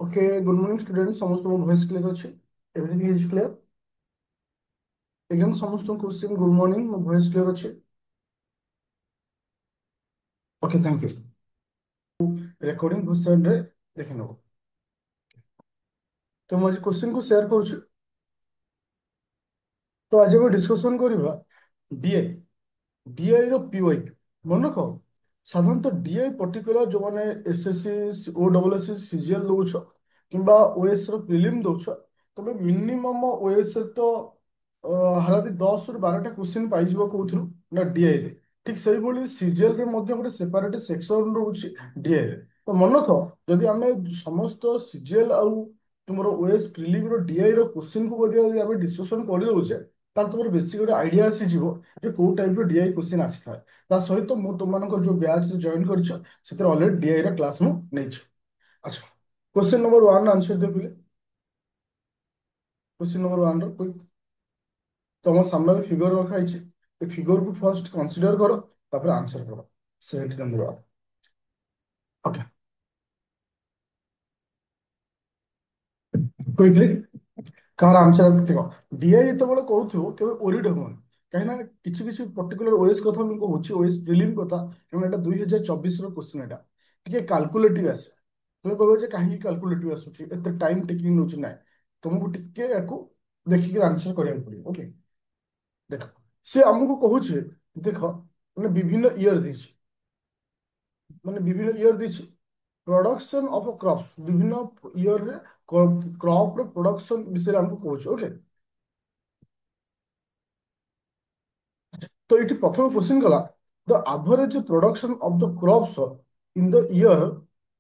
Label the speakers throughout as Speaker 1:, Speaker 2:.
Speaker 1: Okay, good morning student. समस्त मो voice clear अछि? Everything is clear? अगेन समस्त क्वेश्चन गुड मॉर्निंग, मो वॉइस क्लियर अछि? Okay, thank you. Recording question रे देखि नबो। तो मैं क्वेश्चन को शेयर करूछु। तो आज हम डिस्कशन करबा डीआई। डीआई रो पीवाई मन रख। साधारणतः डीआई पर्टिकुलर जो माने एसएससी ओ डबल एस सीजीएल दउछ किंबा ओएस रो प्रीलिम दउछ, तबे मिनिमम ओएस तो हालांकि 10 ରୁ 12ଟା क्वेश्चन पाइଯିବ कोउथुरु ना डीआई रे। ठीक सही बोली सीजीएल रे मध्ये गोटे सेपरेट सेक्शन रहउछि डीआई रे। तो मन रख, जदि आमे समस्त सीजीएल आउ तुमरो ओएस प्रीलिम रो डीआई रो क्वेश्चन को जदि आमे डिस्कशन करि दउछे, ताल तुमर बेसी गोटे आइडिया आसी जिवो जे को टाइप रो डीआई क्वेश्चन आसी था। ता सहित मु तुमମାନଙ୍କର जो बैच जॉइन କରିଛ ସେଥିରେ ऑलरेडी डीआई ର क्लास मु नेछ। अच्छा, क्वेश्चन नंबर 1 आंसर दे पिले। क्वेश्चन नंबर 1 रो कोई तम सामने फिगर रखा है। फिगर को फर्स्ट कंसीडर करो, तापर आंसर करो। 70 number 1। Okay, quickly car answer देखो। डीआई जेतेବେଳେ କରୁଥିବ କେବେ ओरिड होवन, कहीं ना किसी किसी पर्टिकुलर ओएस कथा मैं कहूँ, ओएस प्रीलिम कथा। कारण एटा 2024 रो क्वेश्चन। एटा टिके कैलकुलेटिव आसे। तुम कहबो जे काहे कैलकुलेटिव आसुची, एते टाइम टेकिंग नउची ना। तुमको टिके याको देखि के आंसर करिया पड़ियो। ओके, देखो से हमको कहूचे। देखो माने विभिन्न ईयर देछि, माने विभिन्न ईयर देछि प्रोडक्शन ऑफ क्रॉप्स। विभिन्न ईयर रे क्रॉप रो प्रोडक्शन विषय हमको कहूचे। ओके, तो ये प्रथम क्वेश्चन गला the average production of the crops in the year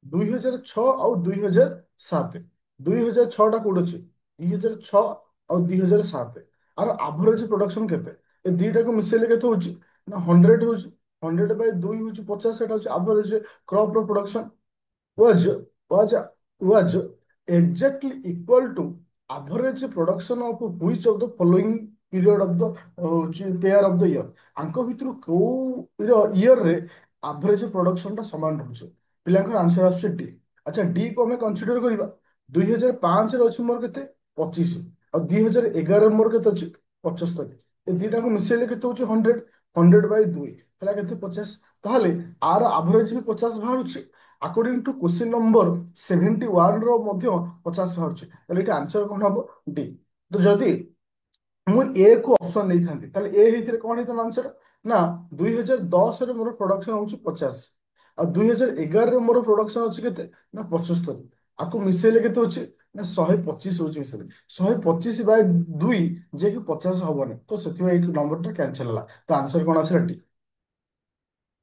Speaker 1: 2006 और 2007। 2006 टा कोड अछि, 2006 और 2007 आर एवरेज प्रोडक्शन केते? ए दीटा को मिसेले केते होछि ना 100 होछि। 100 बाय 2 होछि 50। सेटा होछि एवरेज क्रॉप रो production. was was was exactly equal to average production of which of the following period of the pair of the year। आंक भितर को ईयर रे एवरेज प्रोडक्शन टा समान रहउछ। पिलांकर आंसर आछे डी। अच्छा, डी को हमें कंसीडर करिबा। 2005 रे अछि मोर केते 25 और 2011 मोर केते अछि 75। ए दीटा को मिसेले केते होछि 100। 100 बाय 2 हला केते 50। ताहले आर एवरेज भी 50 बाहरुछि। अकॉर्डिंग टू क्वेश्चन नंबर 71 रो मध्य 50 बाहरुछि। ताहले एटा आंसर कोन हबो? डी। तो जदि मु ए को ऑप्शन नहीं थांती ताले ए हेतिरे कोन हेतन आंसर ना 2010 रे मोर प्रोडक्शन होछि 50 और 2011 रे मोर प्रोडक्शन होछि केते ना 75। आको मिसेले केते होछि ना 125 होछि। मिसेले 125 बाय 2 जे कि 50 हबने। तो सेति बाय नंबर टा कैंसिल होला। तो आंसर कोन आसीला? डी।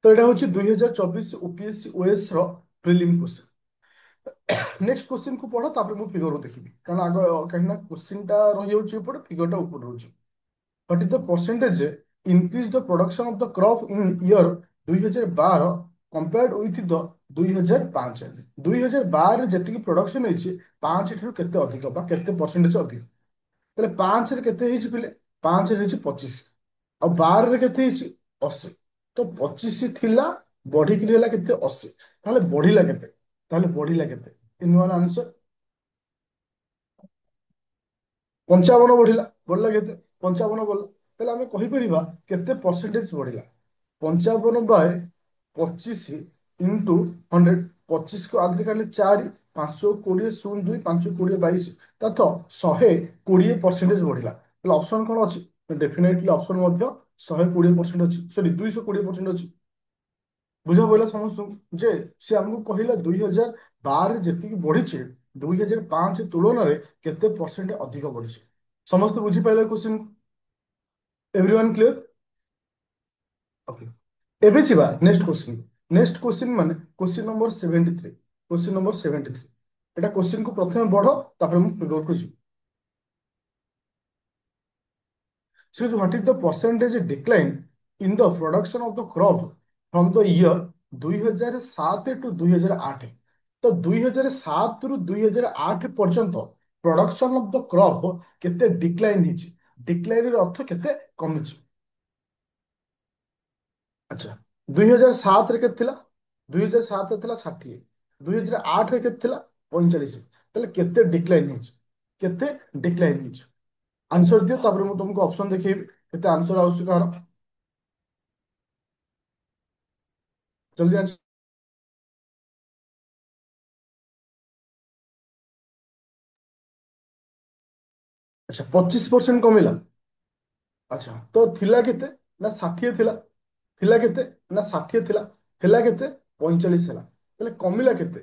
Speaker 1: तो एटा होछि 2024 ओपीएससी ओएस रो प्रीलिम क्वेश्चन। नेक्स्ट क्वेश्चन को पढ़ो, तापर मु फिगर को देखिबी। कारण आग कहीं ना क्वेश्चन टा रहि होछि ऊपर, फिगर टा ऊपर होछि। What is the percentage increase the production of the crop in year 2012 compared with the 2005? 2012 ଯେତିକି production ହେଇଛି 5 ଠାରୁ କେତେ ଅଧିକ ବା କେତେ percentage ଅଧିକ? ତାହେଲେ 5 ରେ କେତେ ହେଇଛି ପିଲେ? 5 ରେ ହେଇଛି 25 ଆଉ 12 ରେ କେତେ ହେଇଛି 80। ତ 25 ଥିଲା ବଢିକିରି ହେଲା କେତେ 80। ତାହେଲେ ବଢିଲା କେତେ? ତାହେଲେ ବଢିଲା କେତେ? इन वन आंसर 55 ବଢିଲା। ବଢିଲା କେତେ? 55 ବଢିଲା। ତାହେଲେ ଆମେ କହିପାରିବା କେତେ परसेंटेज ବଢିଲା? 55 बाय 25 इंटू 100। 25 को आधे काटले 4, 520 शून्य 2 520 22 तो 120% बढ़िला। ताहले ऑप्शन कौन अछि? डेफिनेटली ऑप्शन मध्य 120% अछि, सॉरी 220% अछि। बुझा पड़ला समस्त जे से हमको कहला 2012 जेतिकी बढ़ी 2005 तुलन में केते परसेंट अधिक बढ़ी। समस्त बुझी पाइले क्वेश्चन? Everyone clear? ओके, एबे छिबा नेक्स्ट क्वेश्चन। नेक्स्ट क्वेश्चन माने क्वेश्चन नंबर 73। क्वेश्चन नंबर 73 एटा क्वेश्चन को प्रथमे बढ़ो, तापर हम फिगर को जी। So what is the percentage decline in the production of the crop from the year 2007 to 2008? तो 2007 रु 2008 पर्यंत प्रोडक्शन ऑफ द क्रॉप केते डिक्लाइन हिची? डिक्लाइन ର अर्थ केते कमिची? अच्छा, 2007 रे केते थिला? 2007 रे थिला 60। 2008 रे केते थिला 45। ତାହେଲେ କେତେ ଡିକ୍ଲାଇନ୍ ହେଇଛି, କେତେ ଡିକ୍ଲାଇନ୍ ହେଇଛି? आंसर दियो तापर मैं तुमको ऑप्शन देखिए केते आंसर आउस कार जल्दी आंसर। अच्छा 25% कमिला। अच्छा तो थिला केते ना 60 थिला, थिला केते ना 60 थिला, हेला केते 45 हेला, ताले कमिला केते?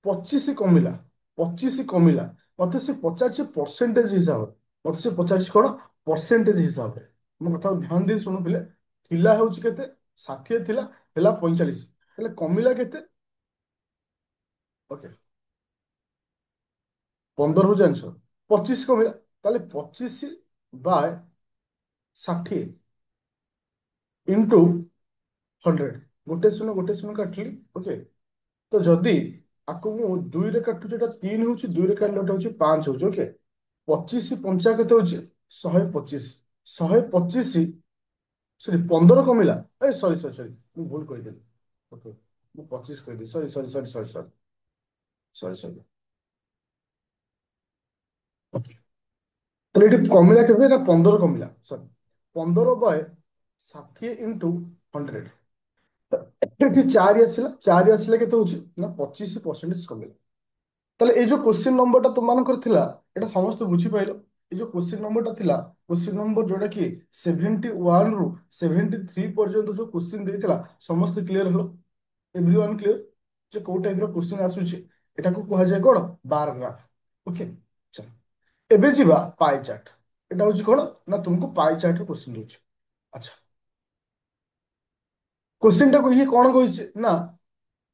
Speaker 1: 25 कमिला, 25 कमिला। मते से पचार परसेंटेज हिसाब, मते से पचार कौन परसेंटेज हिसाब रे मो कथा ध्यान दे सुनु पिले। थिला होउची केते 60 थिला, हेला 45, ताले कमिला केते? ओके 15 हूँ आंसर, 25 कमिला, ताले 25 बाय 60 इंटू 100, गोटे शून्य काटली। ओके तो जदि आपको मु दुई रे काटुची एटा 3 होउची, दुई रे काटले एटा होउची 5 होउची। ओके 25 पंचा केते होउची 125, 125 सॉरी 15 कमिला, ए सॉरी सॉरी सॉरी मु भूल कहि देली। ओके मु 25 कहि दी, sorry sorry sorry sorry sorry sorry sorry. Okay तो ये कमिला केबे ना 15 कमिला, सॉरी 15 बाय 60 इंटू 100, ଏଠି ଚାରି ଆସିଲା କେତେ ହଉଛି ନା 25% କମିଲା। ତାହେଲେ ଏଇ ଯୋଉ କୋଶ୍ଚିନ୍ ନମ୍ବରଟା ତୁମମାନଙ୍କର ଥିଲା ଏଇଟା ସମସ୍ତେ ବୁଝିପାଇଲ। ଏଇ ଯୋଉ କୋଶ୍ଚିନ୍ ନମ୍ବରଟା ଥିଲା, କୋଶ୍ଚିନ୍ ନମ୍ବର ଯୋଉଟା କି 71 ରୁ 73 ପର୍ଯ୍ୟନ୍ତ ଯୋଉ କୋଶ୍ଚିନ୍ ଦେଇଥିଲା ସମସ୍ତେ କ୍ଲିୟର ହଲ? ଏଭ୍ରିୱାନ୍ କ୍ଲିୟର ଯେ କୋଉ ଟାଇପର କୋଶ୍ଚିନ୍ ଆସୁଛି? ଏଟାକୁ କୁହାଯାଏ କଣ ବାର ଗ୍ରାଫ। ଓକେ ଚାଲ ଏବେ ଯିବା ପାଇ ଚାର୍ଟ। ଏଟା ହଉଛି କଣ ନା ତୁମକୁ ପାଇ ଚାର୍ଟର କୋଶ୍ଚିନ୍ ଦଉଛି। ଆଚ୍ଛା କୋଶ୍ଚିନ୍ଟାକୁ ଇଏ କଣ କହିଛି ନା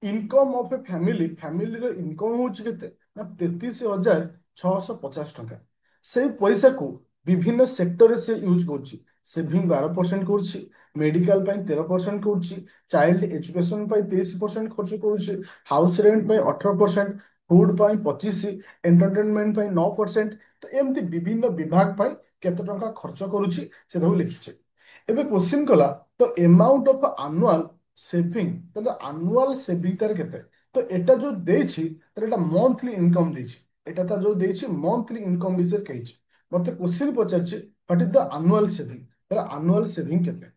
Speaker 1: income of a family, family रो इनकम होची केते ना 33,650 टंका। से पैसा को विभिन्न सेक्टर रे से यूज करछि। सेविंग 12% करछि, मेडिकल पाई 13% करछि, चाइल्ड एजुकेशन पाई 23% खर्च करछि, हाउस रेंट पाई 18%, फूड पाई 25, एंटरटेनमेंट पाई 9%। तो एमती विभिन्न विभाग पाई केते टंका खर्च करूछि से दो लिखिछे। एबे क्वेश्चन कला तो अमाउंट ऑफ एनुअल सेविंग, तो आनुआल सेविंग तार केते? तो एटा जो देछि तर एटा मंथली इनकम देछि, एटा तार जो देछि मंथली इनकम विषय कहिछि। मते क्वेश्चन पचारछि what is the annual saving, तर एनुअल सेविंग केते?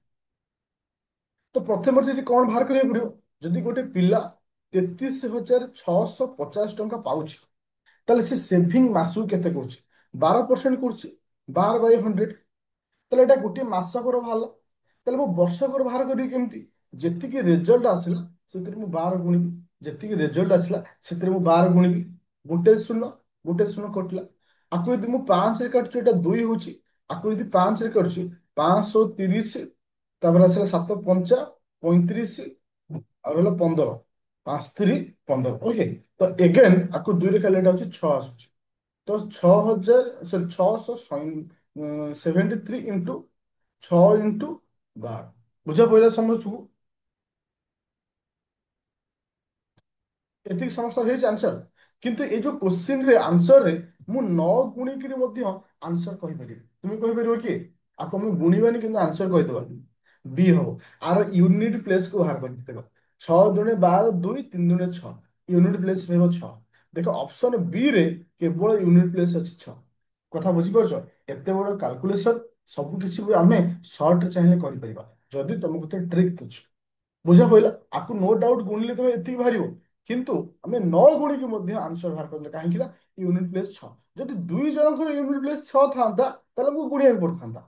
Speaker 1: तो प्रथम ये कौन बाहर करिया पड़ियो? जदि गोटे पिला 33,650 टंका पाउछि ताले से सेविंग मासु केते करछि? 12% करछि, 12 बाय 100, তাহলে এটা গোটিଏ ମାସକର ବାହାରିଲା। ତାହେଲେ ମୁଁ ବର୍ଷକର ବାହାର କରିବି କେମିତି? ଯେତିକି ରେଜଲ୍ଟ ଆସିଲା ସେଥିରେ ମୁଁ 12 ଗୁଣିବି, ଯେତିକି ରେଜଲ୍ଟ ଆସିଲା ସେଥିରେ ମୁଁ 12 ଗୁଣିବି। ଗୋଟେ ଶୂନ କଟିଲା। ଆକୁ ଯଦି ମୁଁ 5 ରେ କାଟୁଛି ଏଟା 2 ହଉଛି, ଆକୁ ଯଦି 5 ରେ କାଟୁଛି 530, ତାପରେ ଆସିଲା 7 ପଞ୍ଚା 35 ଆଉ ରହିଲା 15, 5 3 15। ଓକେ ତ ଏଗେନ୍ ଆକୁ 2 ରେ କାଟିଲେ ଏଟା ହଉଛି 6 ଆସୁଛି। तो 6,000 सॉरी 673 इंटू 6 इंटू 12 बुझा पड़ा समझ तू? एतिक समस्त ହେଇଛି आंसर। କିନ୍ତୁ এই ଯୋଉ क्वेश्चन रे आंसर रे ମୁଁ 9 ଗୁଣିକିରି ମଧ୍ୟ आंसर କହିପାରିବି। ତୁମେ କହିପାରିବ କି ଆକୁ ମୁଁ ଗୁଣିବାନି କିନ୍ତୁ आंसर କହିଦେବା? बी ହବ। ଆର यूनिट प्लेस को बाहर କରି ଦେଖ 6 ଦୁणे 12, 2 3 ଦୁणे 6, यूनिट प्लेस ରହିବ 6। ଦେଖ ଅପସନ बी ରେ କେବଳ यूनिट प्लेस ଅଛି 6। କଥା ବୁଝିପାରୁଛ? ଏତେ ବଡ କାଲକୁଲେସନ ସବୁ କିଛି ବି ଆମେ ସର୍ଟ ରେ ଚାହିଁଲେ କରିପାରିବା ଯଦି ତମ ଭିତରେ ଟ୍ରିକ୍ ଅଛି। ବୁଝା ପଇଲା? ଆକୁ नो डाउट गुणिले तमे एतिक बाहरिबो, किंतु आमे 9 गुणिक ମଧ୍ୟ आंसर बाहर करले काहेकि ना यूनिट प्लेस 6। ଯଦି ଦୁଇ ଜଣଙ୍କର यूनिट प्लेस 6 ଥାନ୍ତା ତାହେଲେ ମୁଁ ଗୁଣିବାକୁ ପଡିଥାନ୍ତା।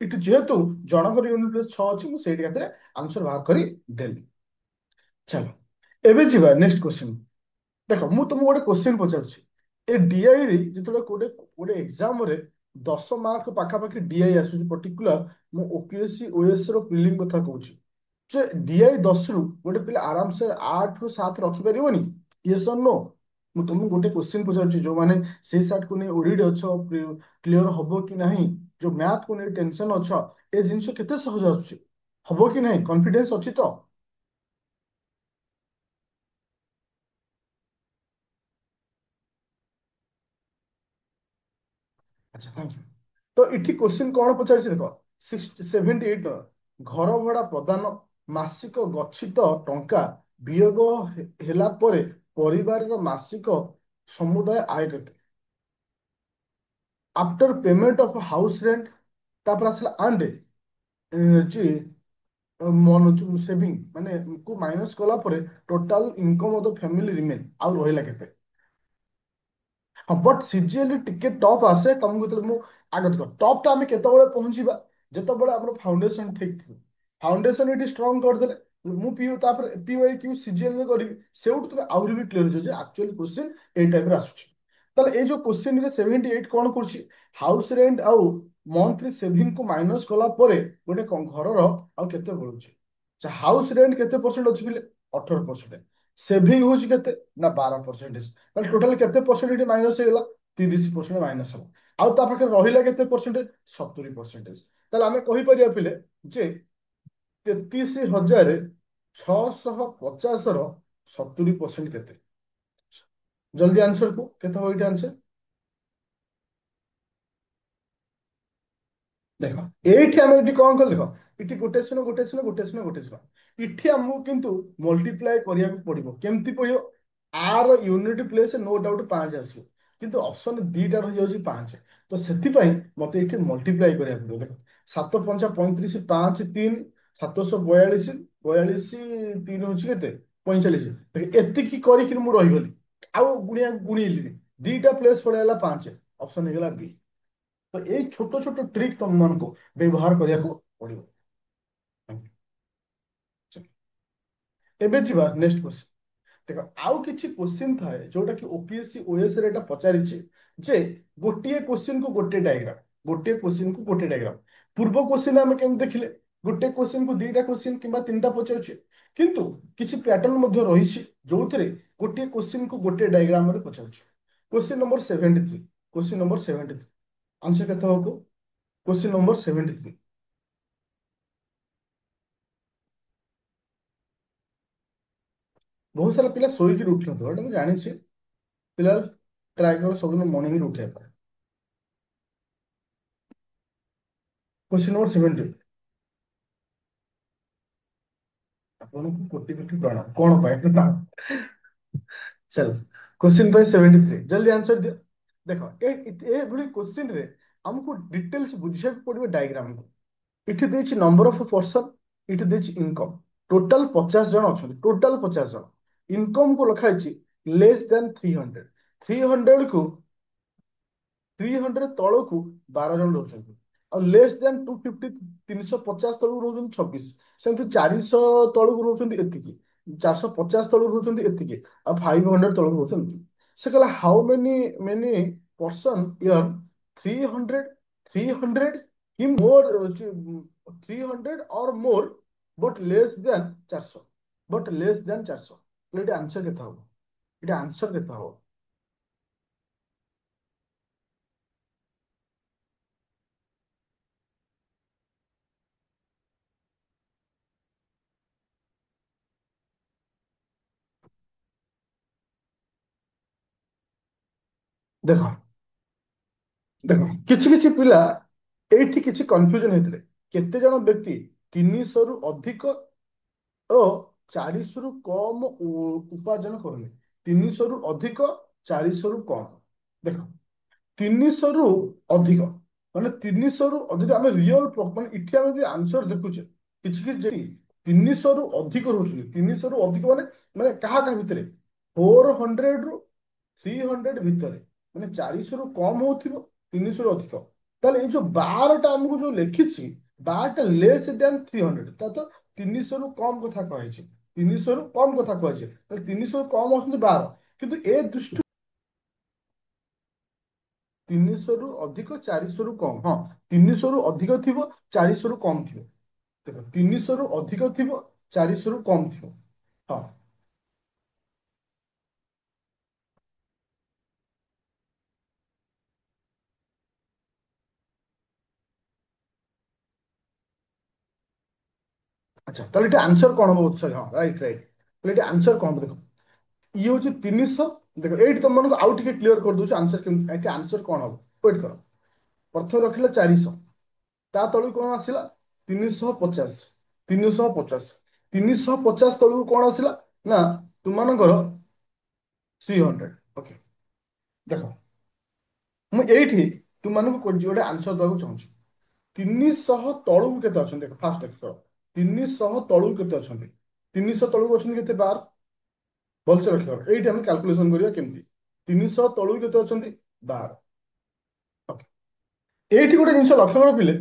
Speaker 1: ଏଠି ଯେହେତୁ ଜଣଙ୍କର यूनिट प्लेस 6 ଅଛି ମୁଁ ସେଇଠି ଖାତରେ आंसर बाहर କରି ଦେଲି। ଚାଲ ଏବେ ଯିବା ନେକ୍ସଟ क्वेश्चन। ଦେଖ ମୁଁ ତୁମକୁ ଗୋଟେ क्वेश्चन ପଚାରୁଛି। ଏ DI ରେ ଯେତେବେଳେ ଗୋଟେ ଗୋଟେ एग्जाम ରେ 10 ମାର୍କ ପାଖାପାଖି DI ଆସୁଛି पर्टिकुलर, ମୁଁ OPSC OS ର ପ୍ରିଲିମ୍ କଥା କହୁଛି। ଯେ DI 10 ରୁ ଗୋଟେ ପିଲା आराम से 8 ରୁ 7 ରଖିପାରିବନି? yes or no? ମୁଁ ତୁମକୁ ଗୋଟେ क्वेश्चन ପଚାରୁଛି, ଯୋଉମାନେ ସେଇ ସାର୍ଟ କୁ ନେଇ ଓରିଡ୍ ଅଛ କ୍ଲିୟର ହବ କି ନାହିଁ, ଯୋଉ ମ୍ୟାଥ କୁ ନେଇ ଟେନସନ ଅଛ, ଏ ଜିନିଷ କେତେ ସହଜ ଆସୁଛି? ହବ କି ନାହିଁ? କନଫିଡେନ୍ସ ଅଛି ତ? ଆଚ୍ଛା ଥ୍ୟାଙ୍କ ୟୁ। ତ ଏଠି क्वेश्चन କଣ ପଚାରିଛି ଦେଖ 78 ଘର ଭଡ଼ା ପ୍ରଦାନ, ମାସିକ ଗଚ୍ଛିତ ଟଙ୍କା ବିୟୋଗ ହେଲା ପରେ ପରିବାରର ମାସିକ समुदाय आय केते after payment of house rent तापर आसला एंड जी मन सेविंग माने को माइनस कला परे total income of the family remain आउ रहिला केते हाँ बट सिजिएल ଟିକେ ଟଫ୍ ଆସେ ତମକୁ ଯେତେବେଳେ ମୁଁ ଆଗ ଦେଖ ଟପ୍ ଟା ଆମେ କେତେବେଳେ ପହଞ୍ଚିବା ଯେତେବେଳେ ଆମର ଫାଉଣ୍ଡେସନ ଠିକ ଥିବ ଫାଉଣ୍ଡେସନ ଏଠି ଷ୍ଟ୍ରଙ୍ଗ କରିଦେଲେ ମୁଁ ପିୟୁ ତାପରେ ପିୱାଇ କ୍ୟୁ ସିଜିଏଲ ରେ କରିବି ସେଇଠୁ ତମେ ଆହୁରି ବି କ୍ଲିୟର ହେଇଯିବ ଯେ ଆକ୍ଚୁଆଲି କ୍ୱେଶ୍ଚିନ୍ ଏଇ ଟାଇପରେ ଆସୁଛି ତାହେଲେ ଏଇ ଯୋଉ କ୍ୱେଶ୍ଚିନ୍ ରେ 78 କଣ କରୁଛି ହାଉସ ରେଣ୍ଟ ଆଉ ମନ୍ଥଲି ସେଭିଂ କୁ ମାଇନସ କଲା ପରେ ଗୋଟେ ଘରର ଆଉ କେତେ ବଳୁଛି ହାଉସ ରେଣ୍ଟ କେତେ ପରସେଣ୍ଟ ଅଛି ପିଲେ 18%। ସେଭିଂ ହଉଛି କେତେ ନା 12%। ତାହେଲେ ଟୋଟାଲ କେତେ ପରସେଣ୍ଟ ଏଠି ମାଇନସ ହେଇଗଲା 30% ମାଇନସ ହେଲା ଆଉ ତା ପାଖରେ ରହିଲା କେତେ ପରସେଣ୍ଟ 70%। ତାହେଲେ ଆମେ କହିପାରିବା ପିଲେ ଯେ 33,650 ର 70% କେତେ ଜଲ୍ଦି ଆନ୍ସର କୁ କେତେ ହବ ଏଇଠି ଆନ୍ସର ଦେଖ ଏଇଠି ଆମେ ଏଠି କଣ କଲେ ଦେଖ ଏଠି ଗୋଟେ ଶୂନ ଗୋଟେ ଶୂନ ଗୋଟେ ଶୂନ ଗୋଟେ ଶୂନ ଏଠି ଆମକୁ କିନ୍ତୁ ମଲ୍ଟିପ୍ଲାଏ କରିବାକୁ ପଡିବ କେମିତି ପଡିବ ଆର ୟୁନିଟ ପ୍ଲେସ୍ ନୋ ଡାଉଟ 5 ଆସିବ କିନ୍ତୁ ଅପସନ ଦିଟା ରହିଯାଉଛି 5 ତ ସେଥିପାଇଁ ମତେ ଏଠି ମଲ୍ଟିପ୍ଲାଏ କରିବାକୁ ପଡିବ ଦେଖ 7 5 35 5 3 742 42 3 ହଉଛି କେତେ 45 ଏତିକି କରିକି ମୁଁ ରହିଗଲି ଆଉ ଗୁଣିଲିନି ଦିଟା ପ୍ଲେସ୍ ପଳେଇଲା 5 ଅପସନ ହେଇଗଲା B। ତ ଏଇ ଛୋଟ ଛୋଟ ଟ୍ରିକ୍ ତମମାନଙ୍କୁ ବ୍ୟବହାର କରିବାକୁ ପଡିବ। ଏବେ ଯିବା ନେକ୍ସଟ କ୍ୱେଶ୍ଚନ ଦେଖ ଆଉ କିଛି କ୍ୱେଶ୍ଚିନ୍ ଥାଏ ଯୋଉଟା କି ଓପିଏସସି ଓଏସ ରେ ଏଟା ପଚାରିଛି ଯେ ଗୋଟିଏ କ୍ୱେଶ୍ଚିନ୍ କୁ ଗୋଟିଏ ଡାଇଗ୍ରାମ ଗୋଟିଏ କ୍ୱେଶ୍ଚିନ୍ କୁ ଗୋଟିଏ ଡାଇଗ୍ରାମ ପୂର୍ବ କ୍ୱେଶ୍ଚିନ୍ ଆମେ କେମିତି ଦେଖିଲେ ଗୋଟେ କ୍ୱେଶ୍ଚିନ୍ କୁ ଦିଟା କ୍ୱେଶ୍ଚିନ୍ କିମ୍ବା ତିନିଟା ପଚାରୁଛି କିନ୍ତୁ କିଛି ପ୍ୟାଟର୍ନ ମଧ୍ୟ ରହିଛି ଯୋଉଥିରେ ଗୋଟିଏ କ୍ୱେଶ୍ଚିନ୍ କୁ ଗୋଟିଏ ଡାଇଗ୍ରାମରେ ପଚାରୁଛି question number 73 question number 73 answer केते हो क्वेश्चन नंबर 73 बहुत सारा पिला सोई की उठ नथो एटा मैं जानि छी पिला ट्राई करो सब दिन मॉर्निंग रे उठे पर क्वेश्चन नंबर 70 आपन को कोटि कोटि प्रणाम कोन पाए ना चल क्वेश्चन पाए 73 जल्दी आंसर दियो देखो ए भली क्वेश्चन रे हमको डिटेल्स बुझे पड़िबो डायग्राम को इठी देछि नंबर ऑफ पर्सन इठी देछि इनकम टोटल 50 जन अछन टोटल 50 जन इनकम को लखाइछि लेस देन 300 300 को 300 ତଳକୁ 12 ଜଣ ରହୁଛନ୍ତି ଆଉ ଲେସ୍ ଦେନ୍ 250 350 ତଳକୁ ରହୁଛନ୍ତି 26 ସେମିତି 400 ତଳକୁ ରହୁଛନ୍ତି ଏତିକି 450 ତଳକୁ ରହୁଛନ୍ତି ଏତିକି ଆଉ 500 ତଳକୁ ରହୁଛନ୍ତି ସେ କହିଲା how many many person year 300 300 କି ମୋର 300 ଅର୍ ମୋର but less than 400 but less than 400 ଏଠି ଆନ୍ସର କେତେ ହବ ଏଠି ଆନ୍ସର କେତେ ହବ ଦେଖ ଦେଖ କିଛି କିଛି ପିଲା ଏଇଠି କିଛି କନଫ୍ୟୁଜନ ହେଇଥିଲେ କେତେ ଜଣ ବ୍ୟକ୍ତି 300 ରୁ ଅଧିକ ଓ 400 ରୁ କମ ଉପାର୍ଜନ କରନ୍ତି 300 ରୁ ଅଧିକ 400 ରୁ କମ ଦେଖ 300 ରୁ ଅଧିକ ମାନେ 300 ରୁ ଯଦି ଆମେ ରିଅଲ ମାନେ ଏଠି ଆମେ ଯଦି ଆନ୍ସର ଦେଖୁଛେ କିଛି କିଛି ଯଦି 300 ରୁ ଅଧିକ ରହୁଛନ୍ତି 300 ରୁ ଅଧିକ ମାନେ ମାନେ କାହା କାହା ଭିତରେ 400 ରୁ 300 ଭିତରେ ମାନେ 400 ରୁ କମ ହଉଥିବ 300 ରୁ ଅଧିକ ତାହେଲେ ଏଇ ଯୋଉ ବାରଟା ଆମକୁ ଯୋଉ ଲେଖିଛି ବାରଟା ଲେସ୍ ଦେନ୍ 300 ତା ତ 300 ରୁ କମ କଥା କୁହାଯାଇଛି 300 ରୁ କମ କଥା କୁହାଯାଇଛି ତାହେଲେ 300 ରୁ କମ ହଉଛନ୍ତି 12 କିନ୍ତୁ ଏ ଦୃଷ୍ଟି 300 ରୁ ଅଧିକ 400 ରୁ କମ ହଁ 300 ରୁ ଅଧିକ ଥିବ 400 ରୁ କମ ଥିବ ଦେଖ 300 ରୁ ଅଧିକ ଥିବ 400 ରୁ କମ ଥିବ ହଁ ଆଚ୍ଛା ତାହେଲେ ଏଠି ଆନ୍ସର କଣ ହବ ସରି ହଁ ରାଇଟ୍ ରାଇଟ୍ ତାହେଲେ ଏଠି ଆନ୍ସର କଣ ହବ ଦେଖ ଇଏ ହଉଛି 300 ଦେଖ ଏଇଠି ତମମାନଙ୍କୁ ଆଉ ଟିକେ କ୍ଲିୟର କରିଦଉଛି ଆନ୍ସର କେମିତି ଏଠି ଆନ୍ସର କଣ ହବ ୱେଟ୍ କର ପ୍ରଥମେ ରଖିଲା 400 ତା ତଳକୁ କଣ ଆସିଲା 350 350 350 ତଳକୁ କଣ ଆସିଲା ନା ତୁମମାନଙ୍କର 300 ଓକେ ଦେଖ ମୁଁ ଏଇଠି ତୁମମାନଙ୍କୁ ଗୋଟେ ଆନ୍ସର ଦେବାକୁ ଚାହୁଁଛି। 300 ତଳକୁ କେତେ ଅଛନ୍ତି ଦେଖ ଫାଷ୍ଟ ଦେଖ। 300 ତଳକୁ କେତେ ଅଛନ୍ତି? 300 ତଳକୁ ଅଛନ୍ତି କେତେ ବାର? ଭଲସେ ରଖିବ, ଏଇଠି ଆମେ କ୍ୟାଲକୁଲେସନ କରିବା କେମିତି। 300 ତଳକୁ କେତେ ଅଛନ୍ତି? ବାର। ଓକେ। ଏଇଠି ଗୋଟେ ଜିନିଷ ଲକ୍ଷ୍ୟ କର ପିଲେ,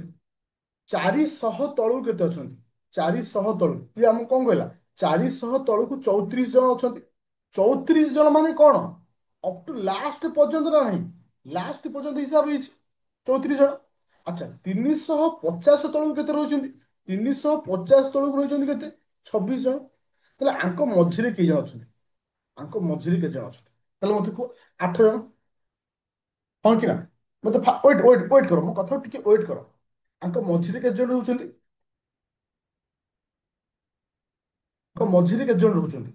Speaker 1: 400 ତଳକୁ କେତେ ଅଛନ୍ତି? 400 ତଳକୁ ଇଏ ଆମକୁ କଣ କହିଲା? 400 ତଳକୁ 34 ଜଣ ଅଛନ୍ତି। 34 ଜଣ ମାନେ କଣ? ଅପ୍ ଟୁ ଲାଷ୍ଟ ପର୍ଯ୍ୟନ୍ତ ନା ନାହିଁ? ଲାଷ୍ଟ ପର୍ଯ୍ୟନ୍ତ ହିସାବ ହେଇଛି 34 ଜଣ। ଆଚ୍ଛା, 350 ତଳକୁ କେତେ ରହୁଛନ୍ତି? 350 ତଳକୁ ରହିଛନ୍ତି କେତେ? 26 ଜଣ। ତାହେଲେ ଆଙ୍କ ମଝିରେ କେଇ ଜଣ ଅଛନ୍ତି? ଆଙ୍କ ମଝିରେ କେତେ ଜଣ ଅଛନ୍ତି? ତାହେଲେ ମତେ କୁହ। 8 ଜଣ। ହଁ କି ନା? ମତେ ୱେଟ୍ ୱେଟ୍ ୱେଟ୍ କର, ମୋ କଥା ଟିକେ ୱେଟ୍ କର। ଆଙ୍କ ମଝିରେ କେତେ ଜଣ ରହୁଛନ୍ତି? ଆଙ୍କ ମଝିରେ କେତେ ଜଣ ରହୁଛନ୍ତି?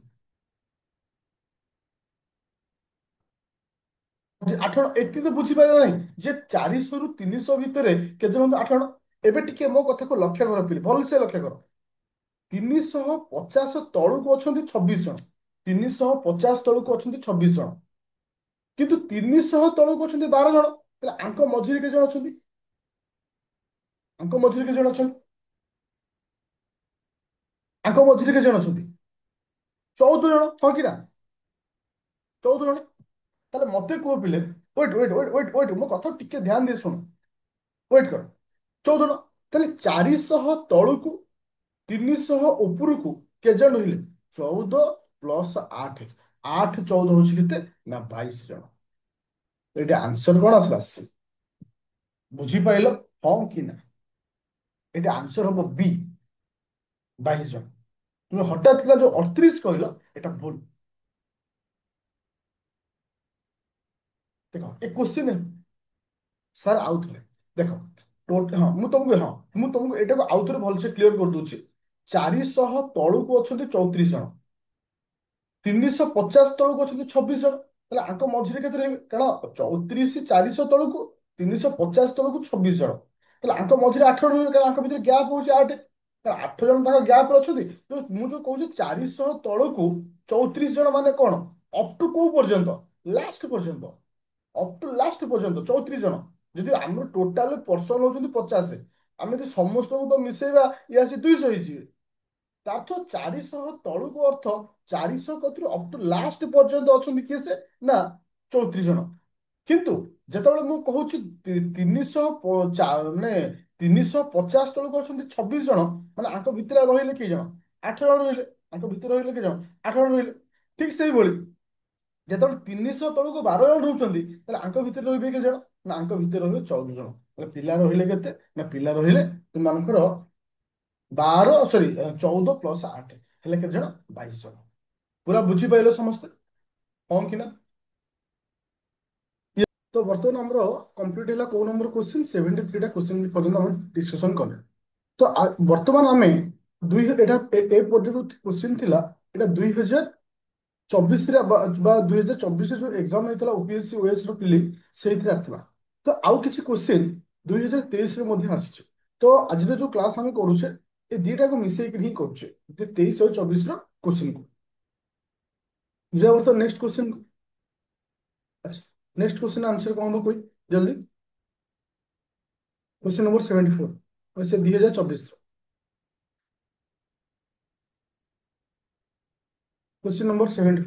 Speaker 1: 8 ଜଣ। ଏତିକି ତ ବୁଝିପାରିଲ ନାହିଁ ଯେ 400 ରୁ 300 ଭିତରେ କେତେ ଜଣ? 8 ଜଣ। ଏବେ ଟିକେ ମୋ କଥାକୁ ଲକ୍ଷ୍ୟ କର ପିଲେ, ଭଲସେ ଲକ୍ଷ୍ୟ କର। 350 ତଳକୁ ଅଛନ୍ତି 26 ଜଣ। 350 ତଳକୁ ଅଛନ୍ତି 26 ଜଣ। କିନ୍ତୁ 300 ତଳକୁ ଅଛନ୍ତି 12 ଜଣ। ତାହେଲେ ଆଙ୍କ ମଝିରେ କେତେ ଜଣ ଅଛନ୍ତି? ଆଙ୍କ ମଝିରେ କେତେ ଜଣ ଅଛନ୍ତି? ଆଙ୍କ ମଝିରେ କେତେ ଜଣ ଅଛନ୍ତି? 14 ଜଣ। ହଁ କି ନା? 14 ଜଣ। ତାହେଲେ ମତେ କୁହ ପିଲେ, wait wait wait wait wait, ମୋ କଥା ଟିକେ ଧ୍ୟାନ ଦେଇ ଶୁଣ। ୱେଟ୍ କର। 14 ଜଣ। ତାହେଲେ 400 ତଳକୁ 300 ଉପରକୁ କେତେ ଜଣ ରହିଲେ? 14 ପ୍ଲସ୍ 8। 8 14 ହଉଛି କେତେ ନା? 22 ଜଣ। ଏଇଟା ଆନ୍ସର କଣ ଆସିଲା? ସି। ବୁଝିପାରିଲ? ହଁ କି ନା? ଏଇଟା ଆନ୍ସର ହବ ବି, 22 ଜଣ। ତୁମେ ହଠାତ୍ କିନା ଯୋଉ 38 କହିଲ, ଏଟା ଭୁଲ। ଦେଖ ଏ କୋଶ୍ଚିନ୍ ସାର୍ ଆଉଥରେ ଦେଖ। ହଁ ମୁଁ ତମକୁ ଏଇଟାକୁ ଆଉଥରେ ଭଲସେ କ୍ଲିୟର କରିଦଉଛି। 400 ତଳକୁ ଅଛନ୍ତି 34 ଜଣ। 350 ତଳକୁ ଅଛନ୍ତି 26 ଜଣ। ତାହେଲେ ଆଙ୍କ ମଝିରେ କେତେ ରହିବେ? କାରଣ 34 400 ତଳକୁ, 350 ତଳକୁ 26 ଜଣ। ତାହେଲେ ଆଙ୍କ ମଝିରେ 8 ଜଣ ରହିବେ, କାରଣ ଆଙ୍କ ଭିତରେ ଗ୍ୟାପ୍ ହଉଛି 8। 8 ଜଣ ତାଙ୍କ ଗ୍ୟାପ୍ ଅଛନ୍ତି। ମୁଁ ଯୋଉ କହୁଛି 400 ତଳକୁ 34 ଜଣ ମାନେ କଣ? ଅପ୍ ଟୁ କୋଉ ପର୍ଯ୍ୟନ୍ତ? ଲାଷ୍ଟ ପର୍ଯ୍ୟନ୍ତ। ଅପ୍ ଟୁ ଲାଷ୍ଟ ପର୍ଯ୍ୟନ୍ତ 34 ଜଣ। ଯଦି ଆମର ଟୋଟାଲ ପର୍ସନ ହଉଛନ୍ତି 50, ଆମେ ଯଦି ସମସ୍ତଙ୍କୁ ତ ମିଶେଇବା ଇଏ ଆସି 200 ହେଇଯିବେ। ତାର 400 ତଳକୁ ଅର୍ଥ 400 କତିରୁ ଅପ୍ ଟୁ ଲାଷ୍ଟ ପର୍ଯ୍ୟନ୍ତ ଅଛନ୍ତି କିଏ ସେ? ନା 34 ଜଣ। କିନ୍ତୁ ଯେତେବେଳେ ମୁଁ କହୁଛି 300 ମାନେ 350 ତଳକୁ ଅଛନ୍ତି 26 ଜଣ, ମାନେ ଆଙ୍କ ଭିତରେ ରହିଲେ କିଏ ଜଣ? 8 ଜଣ ରହିଲେ। ଆଙ୍କ ଭିତରେ ରହିଲେ କିଏ ଜଣ? 8 ଜଣ ରହିଲେ। ଠିକ ସେଇଭଳି ଯେତେବେଳେ 300 ତଳକୁ 12 ଜଣ ରହୁଛନ୍ତି, ତାହେଲେ ଆଙ୍କ ଭିତରେ ରହିବେ କେତେ ଜଣ? ନା ଆଙ୍କ ଭିତରେ ରହିବେ 14 ଜଣ। ତାହେଲେ ପିଲା ରହିଲେ କେତେ? ନା ପିଲା ରହିଲେ ତୁମମାନଙ୍କର 14 + 8 ହେଲେ କେତେ ଜଣ? 22 ଜଣ। ପୁରା ବୁଝିପାରିଲ ସମସ୍ତେ? ହଁ କି ନା? ତ ବର୍ତ୍ତମାନ ଆମର କମ୍ପ୍ଲିଟ ହେଲା କୋଉ ନମ୍ବର କ୍ୱେଶ୍ଚିନ୍? 73ଟା କ୍ୱେଶ୍ଚିନ୍ ପର୍ଯ୍ୟନ୍ତ ଆମେ ଡିସ୍କସନ କଲେ। ତ ବର୍ତ୍ତମାନ ଆମେ ଏଟା ଏ ପର୍ଯ୍ୟନ୍ତ କ୍ୱେଶ୍ଚିନ୍ ଥିଲା। ଏଟା 2024ରେ ବା 2024ରେ ଯୋଉ ଏକ୍ସାମ ହେଇଥିଲା OPSC OS ର ପ୍ରିଲିମ୍, ସେଇଥିରେ ଆସିଥିଲା। ତ ଆଉ କିଛି କ୍ୱେଶ୍ଚିନ୍ 2023ରେ ମଧ୍ୟ ଆସିଛି। ତ ଆଜିର ଯୋଉ କ୍ଲାସ୍ ଆମେ କରୁଛେ, ଏ ଦିଟାକୁ ମିଶେଇକି ହିଁ କରୁଛେ, 23 ଆଉ 24ର କ୍ୱେଶ୍ଚିନ୍କୁ। ଯିବା ବର୍ତ୍ତମାନ ନେକ୍ସଟ କ୍ୱେଶ୍ଚିନ୍। ଆଚ୍ଛା, ନେକ୍ସଟ କ୍ୱେଶ୍ଚିନ୍ ଆନ୍ସର କଣ ହବ କହି ଜଲ୍ଦି। क्वेश्चन नंबर 74 से 2024। Question number 70।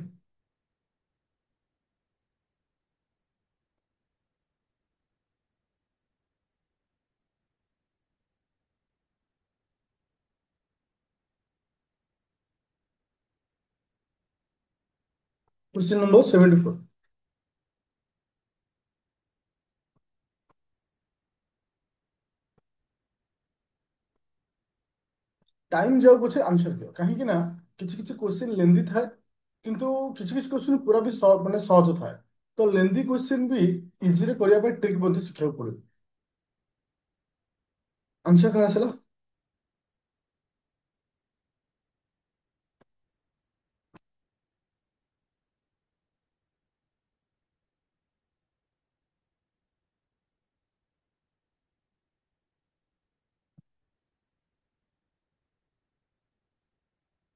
Speaker 1: Question number 74। Time जाऊ पछे आंसर दियो, कहीं ना किसी किसी क्वेश्चन लेंदी थाए, किंतु किसी किसी क्वेश्चन पूरा भी माने सहज थाए। तो लेंदी क्वेश्चन भी इजी रे करिया ट्रिक बंदी शिखा पड़े। आंसर कहाँ आसला?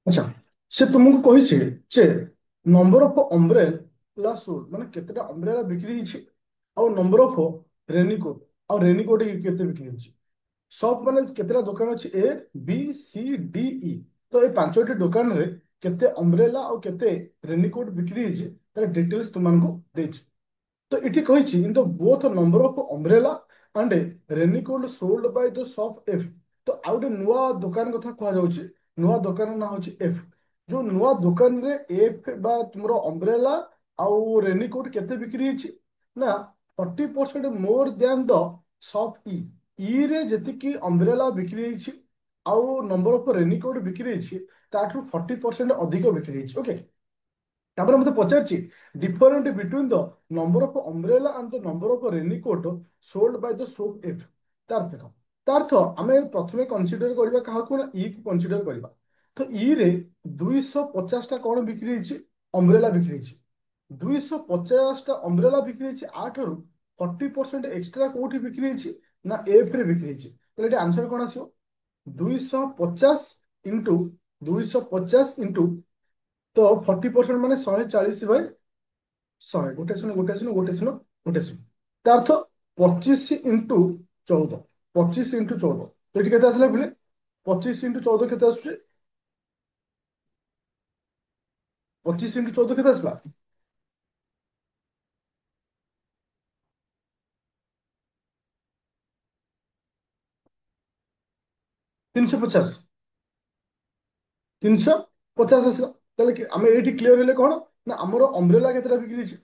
Speaker 1: अच्छा, से तुमको कही छे जे number of umbrella sold माने केतेटा अम्ब्रेला बिक्री हिची और नंबर ऑफ रेनिकोट और रेनिकोट केते बिक्री हिची सब माने केतेटा दुकान अछि ए बी सी डी ई तो ए पांचटी दुकान रे केते अम्ब्रेला और केते रेनिकोट बिक्री हिची तार डिटेल्स तुमनको देछि तो इटी कहिछि in the both number of umbrella and raincoat sold by the shop F तो आउ गोटे नुआ दुकान कथा कह जाउछि नुआ दुकान ना होछि एफ जो नुआ दुकान रे एफ बा तुमरो अम्ब्रेला आउ रेनिकोट केते बिक्री हिछि ना 40% मोर देन द शॉप ई ई रे जतिकी अम्ब्रेला बिक्री हिछि आउ नंबर ऑफ रेनिकोट बिक्री हिछि ताठू 40% अधिक बिक्री हिछि ओके तापर मते पचारछि different between the number of umbrella and the number of raincoat sold by the shop F तार देख तार अर्थ आमे प्रथमे कंसीडर करबा काहाकू ना ई को कंसीडर करबा तो ई रे 250 टा कोन बिक्री हिछि अम्ब्रेला बिक्री हिछि 250 टा अम्ब्रेला बिक्री हिछि आठरु 40% एक्स्ट्रा कोठी बिक्री हिछि ना एफ रे बिक्री हिछि तो एटा आंसर कोन आसीबो 250 इंटू 250 इंटू तो 40% माने 140 बाय 100 गोटे शून्य ता अर्थ 25 इंटू 14 25 इंटू 14 तो एठी केते आसला बिले 25 इंटू 14 केते आसुची 25 इंटू 14 केते आसला 350 350 आसला ताले कि आमे एठी क्लियर हेले कोन ना हमरो अम्ब्रेला केतेटा बिक्री छै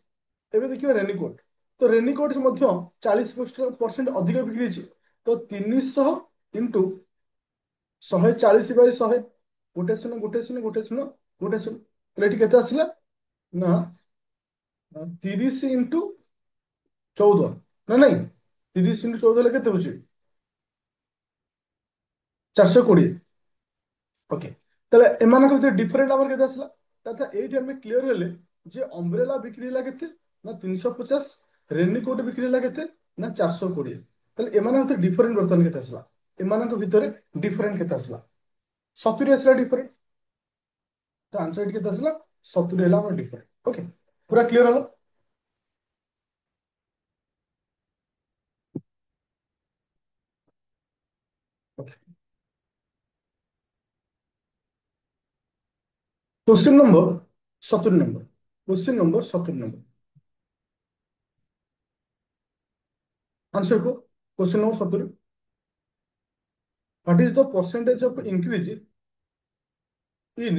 Speaker 1: एबे देखियो रेनिकोट तो रेनिकोट से मध्य 40% अधिक बिक्री छै तो 300 इंटू 140 बाय 100 गोटे शून्य तो एठी केते आसला ना 30 इंटू 14 ना नहीं 30 इंटू 14 केते होची 420 ओके তাহলে এମାନଙ୍କ ভিতরে ডিফরেন্ট আমার কেতে আসলা তথা এইটি আমি ক্লিয়ার হলে যে অম্ব্রেলা বিক্রি ହେଲା কেতে না 350 রেনিকোট বিক্রি ହେଲା কেতে না 420 তাহলে এମାନଙ୍କ ভিতরে ডিফরেন্ট বর্তমান কেতে আসলা এମାନଙ୍କ ভিতরে ডিফরেন্ট কেতে আসলা 70 আসলা ডিফরেন্ট তো आंसर কেতে আসলা 70 ହେଲା আমার ডিফরেন্ট ওকে পুরা ক্লিয়ার হলো okay question number 70 number question number 70 number answer को question number 70 what is the percentage of increase in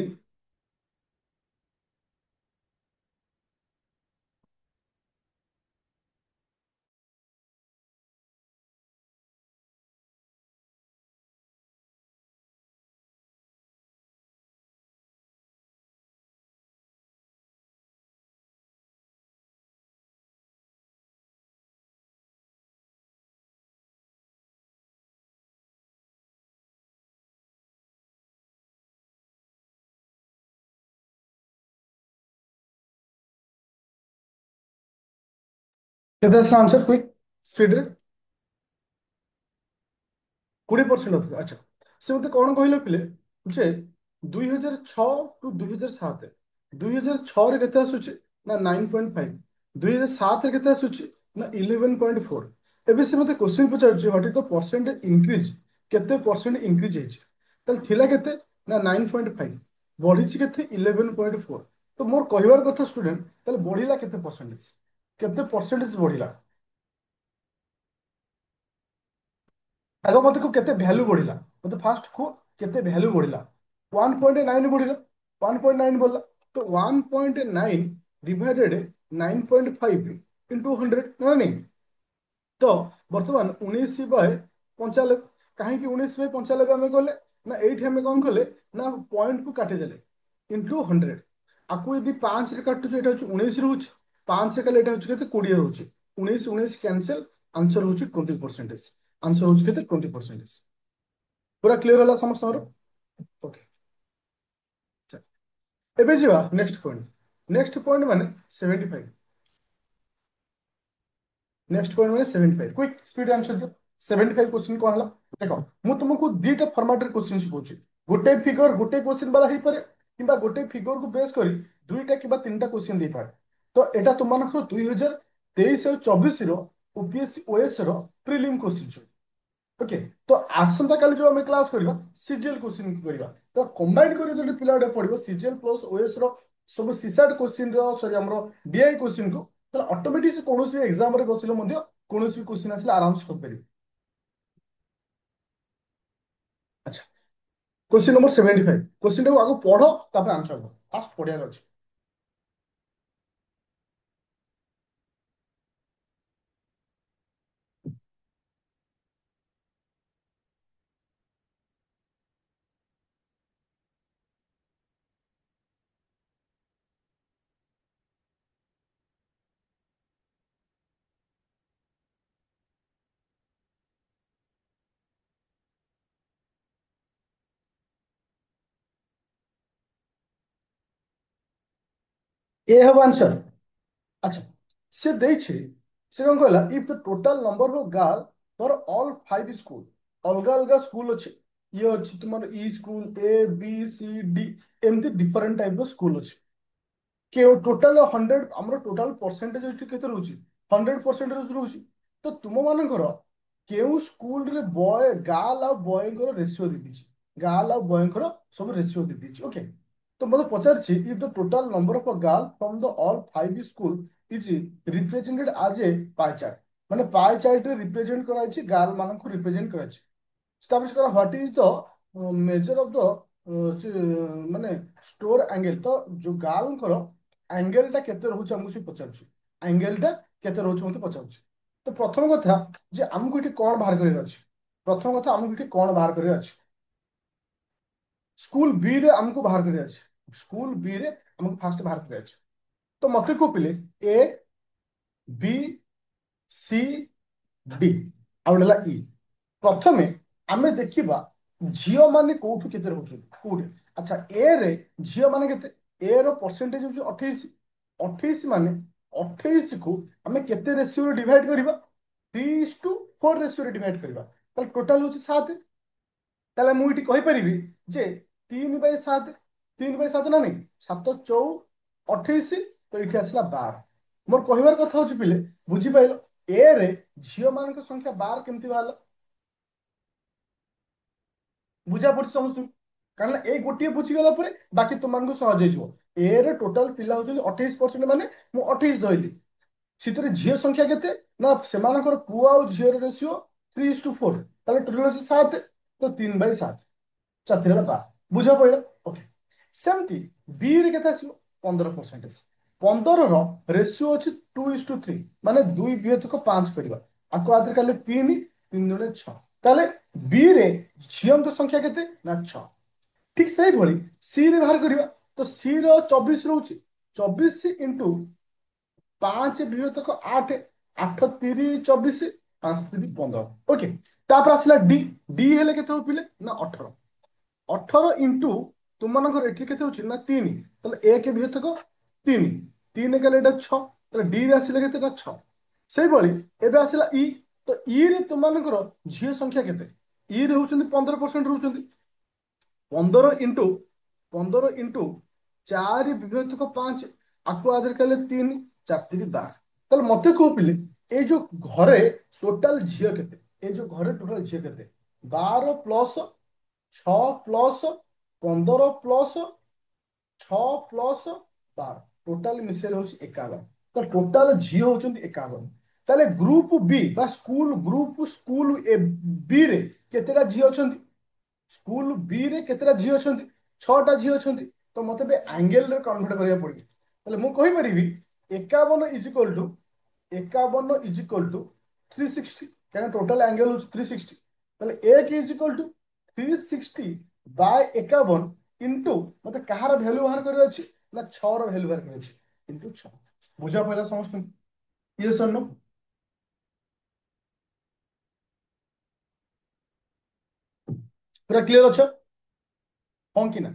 Speaker 1: କେତେ ଆସିଲା ଆନ୍ସର କ୍ୱିକ୍ ସ୍ପିଡରେ 20% ଅଧିକ ଆଚ୍ଛା ସେ ମତେ କଣ କହିଲେ ପିଲେ ଯେ 2006 ଟୁ 2007 2006 ରେ କେତେ ଆସୁଛି ନା 9.5 2007 ରେ କେତେ ଆସୁଛି ନା 11.4 ଏବେ ସେ ମତେ କ୍ୱେଶ୍ଚନ ପଚାରୁଛି what is the percent increase କେତେ ପରସେଣ୍ଟ ଇନକ୍ରିଜ ହେଇଛି ତାହେଲେ ଥିଲା କେତେ ନା 9.5 ବଢିଛି କେତେ 11.4 ତ ମୋର କହିବାର କଥା ଷ୍ଟୁଡେଣ୍ଟ ତାହେଲେ ବଢିଲା କେତେ ପରସେଣ୍ଟେଜ ବଢିଲା ଆଗ ମତେ କୁ କେତେ ଭ୍ୟାଲୁ ବଢିଲା ମତେ ଫାଷ୍ଟ କୁ କେତେ ଭ୍ୟାଲୁ ବଢିଲା 1.9 ବଢିଲା 1.9 ବଢିଲା ତ 1.9 ଡିଭାଇଡେड 9.5 ଇଣ୍ଟୁ 100 ନା ନାଇଁ ତ ବର୍ତ୍ତମାନ 19/95 କାହିଁକି 19/95 ଆମେ କଲେ ନା ଏଇଠି ଆମେ କଣ କଲେ ନା ପଏଣ୍ଟ କୁ କାଟିଦେଲେ ଇଣ୍ଟୁ 100 ଆକୁ ଯଦି 5 ରେ କାଟୁଛୁ ଏଇଟା ହଉଛି 19 ରହୁଛି 5 ରେ କାଲେ ଏଇଟା ହଉଛି କେତେ 20 ରହୁଛି 19 19 କ୍ୟାନସେଲ ଆନ୍ସର ହଉଛି 20% आंसर हो केते 20% पूरा क्लियर होला समस्तଙ୍କର ओके एबे जीवा नेक्स्ट पॉइंट माने 75 नेक्स्ट पॉइंट माने 75 क्विक स्पीड आंसर दियो 75 क्वेश्चन को हला देखो मु तुमको दीटा फॉर्मेट रे क्वेश्चन सिखौची गोटे क्वेश्चन वाला ही पारे किबा गोटे फिगर को बेस करी दुईटा किबा तीनटा क्वेश्चन दे पारे तो एटा तुम मानकर 2023 और 24 OPSC OS prelim question. Okay. तो आसंता काली जो आम क्लास करबा सीजीएल क्वेश्चन करबा। तो कंबाइन कर जदि पिलाडे पढिबो सीजीएल प्लस ओएस रो सब सीसैट क्वेश्चन रो सॉरी हमरो डीआई क्वेश्चन को तो ऑटोमेटिक से कोनोसी एग्जाम रे बसिलो मध्ये कोनोसी क्वेश्चन आसिले आराम से कर परिबो। अच्छा। क्वेश्चन नंबर 75 क्वेश्चन को आगो पढ़ो तापर आंसर दो फास्ट पढ़ियार अछि। ए हब आंसर। अच्छा। से देइछे से कौन कहला if the total number of girl for all 5 school अलग अलग स्कूल अच्छे ये अच्छी तुम ई school A B C D एमती डिफरेंट टाइप स्कूल अच्छे के टोटाल 100 आमर टोटाल परसेंटेज केते रहउची 100% रहउची। तो तुम मानकर केउ स्कूल रे बॉय गर्ल आ बॉय को रेशियो दे दीची गर्ल आ बॉय को सब रेशियो दे दीची। ओके। तो मतलब पचार if the total number of girl from the all 5 school is represented as a pie chart माने पाई चार्ट रे रिप्रेजेंट कराइछि गर्ल मान को रिप्रेजेंट कराइछि। establish करा what is the major of the माने स्टोर एंगल। तो जो गाल करो एंगल टा केते रहउछ हमकु से पचारछु एंगल टा केते रहउछ मते पचारछु। तो प्रथम कथा जे हमकु इठी कोन बाहर करे अछि प्रथम कथा हमकु इठी कोन बाहर करे अछि स्कूल बी रे हमकु बाहर करे अछि स्कूल बी रे हमकु फास्ट बाहर करे अछि। तो मते को पिले ए बी सी डी आउडला ई प्रथमे आमे देखिबा झियो माने कोठु केते रहउछु कोठे। अच्छा ए रे झियो माने केते ए रो परसेंटेज होछु 28 28 माने 28 को आमे केते रेशियो रे डिवाइड करिबा 3:4 रेशियो रे डिवाइड करिबा ताले टोटल होछु 7। ताले मु इटी कहि परिबि जे 3/7 3/7 ना नहीं 7 चौ 28 तो इठी आसला 12 मोर कहिबार कथा होछु पिले बुझी पाइलो ए रे झियो मानक संख्या 12 केमति बाला बुझा पड़ी समस्त कारण ए गोटे बुझीगला बाकी तुम सहज हो ए रे टोटाल पिला होती 28% माने मु 28 धरली सितरे झील संख्या केते ना सेमानकर पुआ और झील रेशियो 3:4 ताले टोटल होची 7 तो 3/7 चातिर बा बुझा पड़े। ओके। सेमती बी रे केते आछियो 15% 15 रो रेशियो अछि 2:3 माने 2 विभेदक 5 करबा आको आदर काले 3 3 दुने 6 ताले बी रे झील संख्या केते ना 6 ठीक से भली सी रे बाहर करबा तो सी रो 24 रहउची 24 इंटू 5 विभेदक 8 8 3 24 5 3 15। ओके। तापर आसला डी डी हेले केते हो पिले ना 18 18 इंटू तुम मानकर एठी केते होची ना 3 ताले ए के विभेदक 3 3 के एटा 6 ताले डी रे आसिले केते ना 6 सेही भली एबे आसिला ई तो ई रे तुम मानकर झियो संख्या केते ई रे होचंदी 15% रहउचंदी 15 इंटू 4 विभेदक 5 आकु आदर कले 3 4 3 12 ताले मते को पिले ए जो घरे टोटल झियो केते ए जो घरे टोटल झियो केते 12 plus 6 plus 15 plus 6 plus 12 total मिसेल होची 51 तो टोटल झियो होचंदी 51 ताले ग्रुप बी बा स्कूल ए बी रे केतेटा झियो अछंती स्कूल बी रे केतेटा झियो अछंती 6टा झियो अछंती तो मते बे एंगल रे कन्वर्ट करिया पड़ी ताले मु कहि परिबी 51 = 360 कारण टोटल एंगल हो 360 ताले ए के = 360 बाय 51 इंटू मते कहार वैल्यू बाहर करे अछि ना 6 रो वैल्यू बाहर करे अछि इंटू 6 बुझा पहला समस्त ये सर नो पूरा क्लियर अछि हां कि ना।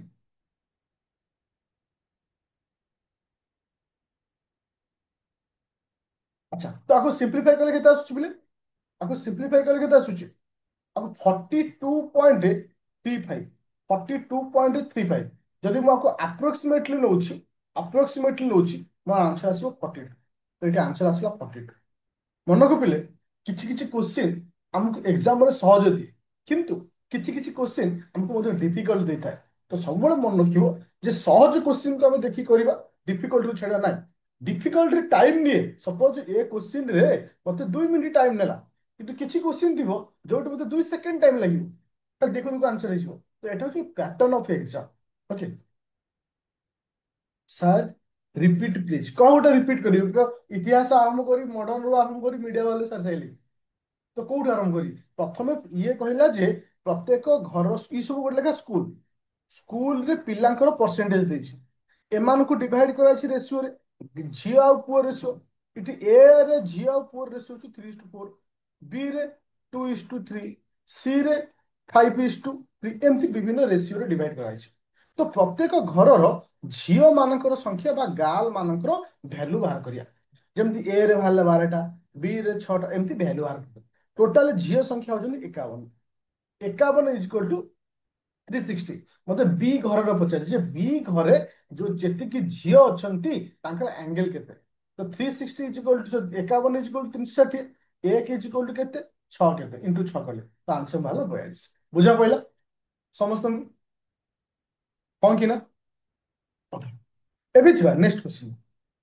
Speaker 1: अच्छा तो आपको सिंपलीफाई करले केते आसुची बिले आपको सिंपलीफाई करले केते आसुची अब 42.35 42.35 जदि मैं आपको अप्रोक्सीमेटली नौछि ମୋ ଆନ୍ସର ଆସିବ 42। ତ ଏଠି ଆନ୍ସର ଆସିଲା 42। ମନେ ରଖିଲେ କିଛି କିଛି କ୍ୱେଶ୍ଚିନ୍ ଆମକୁ ଏକ୍ସାମ୍ରେ ସହଜ ଦିଏ, କିନ୍ତୁ କିଛି କିଛି କ୍ୱେଶ୍ଚିନ୍ ଆମକୁ ମଧ୍ୟ ଡିଫିକଲ୍ଟ ଦେଇଥାଏ। ତ ସବୁବେଳେ ମନେ ରଖିବ ଯେ ସହଜ କ୍ୱେଶ୍ଚିନ୍କୁ ଆମେ ଦେଖି କରିବା, ଡିଫିକଲ୍ଟକୁ ଛାଡ଼ିବା ନାହିଁ। ଡିଫିକଲ୍ଟରେ ଟାଇମ୍ ନିଏ। ସପୋଜ ଏ କ୍ୱେଶ୍ଚିନ୍ରେ ମୋତେ 2 ମିନିଟ୍ ଟାଇମ୍ ନେଲା, କିନ୍ତୁ କିଛି କ୍ୱେଶ୍ଚିନ୍ ଥିବ ଯୋଉଠି ମୋତେ 2 ସେକେଣ୍ଡ ଟାଇମ୍ ଲାଗିବ, ତାହେଲେ ଦେଖୁ ଦେଖୁ ଆନ୍ସର ହେଇଯିବ। ତ ଏଟା ହଉଛି pattern of exam. Okay sir, repeat please. କଣ ଗୋଟେ ରିପିଟ୍ କରିବି ତ? ଇତିହାସ ଆରମ୍ଭ କରି ମଡର୍ଣ୍ଣରୁ ଆରମ୍ଭ କରି ମିଡିଆ ବାଲେ ସାର୍ ସାଇଲି, ତ କୋଉଠୁ ଆରମ୍ଭ କରି ପ୍ରଥମେ ଇଏ କହିଲା ଯେ ପ୍ରତ୍ୟେକ ଘର ଇ ସବୁ ଗୋଟେ ଲେଖା ସ୍କୁଲ, ସ୍କୁଲରେ ପିଲାଙ୍କର ପରସେଣ୍ଟେଜ ଦେଇଛି, ଏମାନଙ୍କୁ ଡିଭାଇଡ କରାଯାଇଛି ରେସିଓରେ, ଝିଅ ଆଉ ପୁଅ ରେସିଓ। ଏଠି ଏ ରେ ଝିଅ ଆଉ ପୁଅ ରେସିଓ ହଉଛି 3:4, ବି ରେ 2:3, ସି ରେ 5:3, ଏମିତି ବିଭିନ୍ନ ରେସିଓରେ ଡିଭାଇଡ କରାଯାଇଛି। ତ ପ୍ରତ୍ୟେକ ଘରର ଝିଅ ମାନଙ୍କର ସଂଖ୍ୟା ବା ଗାର୍ଲ ମାନଙ୍କର ଭ୍ୟାଲୁ ବାହାର କରିବା। ଯେମିତି ଏ ରେ ବାହାରିଲା 12ଟା, ବି ରେ 6ଟା, ଏମିତି ଭ୍ୟାଲୁ ବାହାର କରିବା। ଟୋଟାଲ ଝିଅ ସଂଖ୍ୟା ହଉଛନ୍ତି 51। 51 ଇଜ ଇକ୍ୱାଲ ଟୁ 360। ମତେ ବି ଘରର ପଚାରିଛି ଯେ ବି ଘରେ ଯୋଉ ଯେତିକି ଝିଅ ଅଛନ୍ତି ତାଙ୍କର ଆଙ୍ଗେଲ କେତେ। ତ 360 is equal to 51 is equal to 360। 1 is equal to କେତେ, 6 କେତେ, ଇଣ୍ଟୁ 6 କଲେ ତ ଆନ୍ସର ବାହାରିଲା 42। ବୁଝା ପଇଲା ସମସ୍ତଙ୍କୁ? ହଁ କି ନା? ଓକେ, ଏବେ ଯିବା ନେକ୍ସଟ କ୍ୱେଶ୍ଚିନ୍।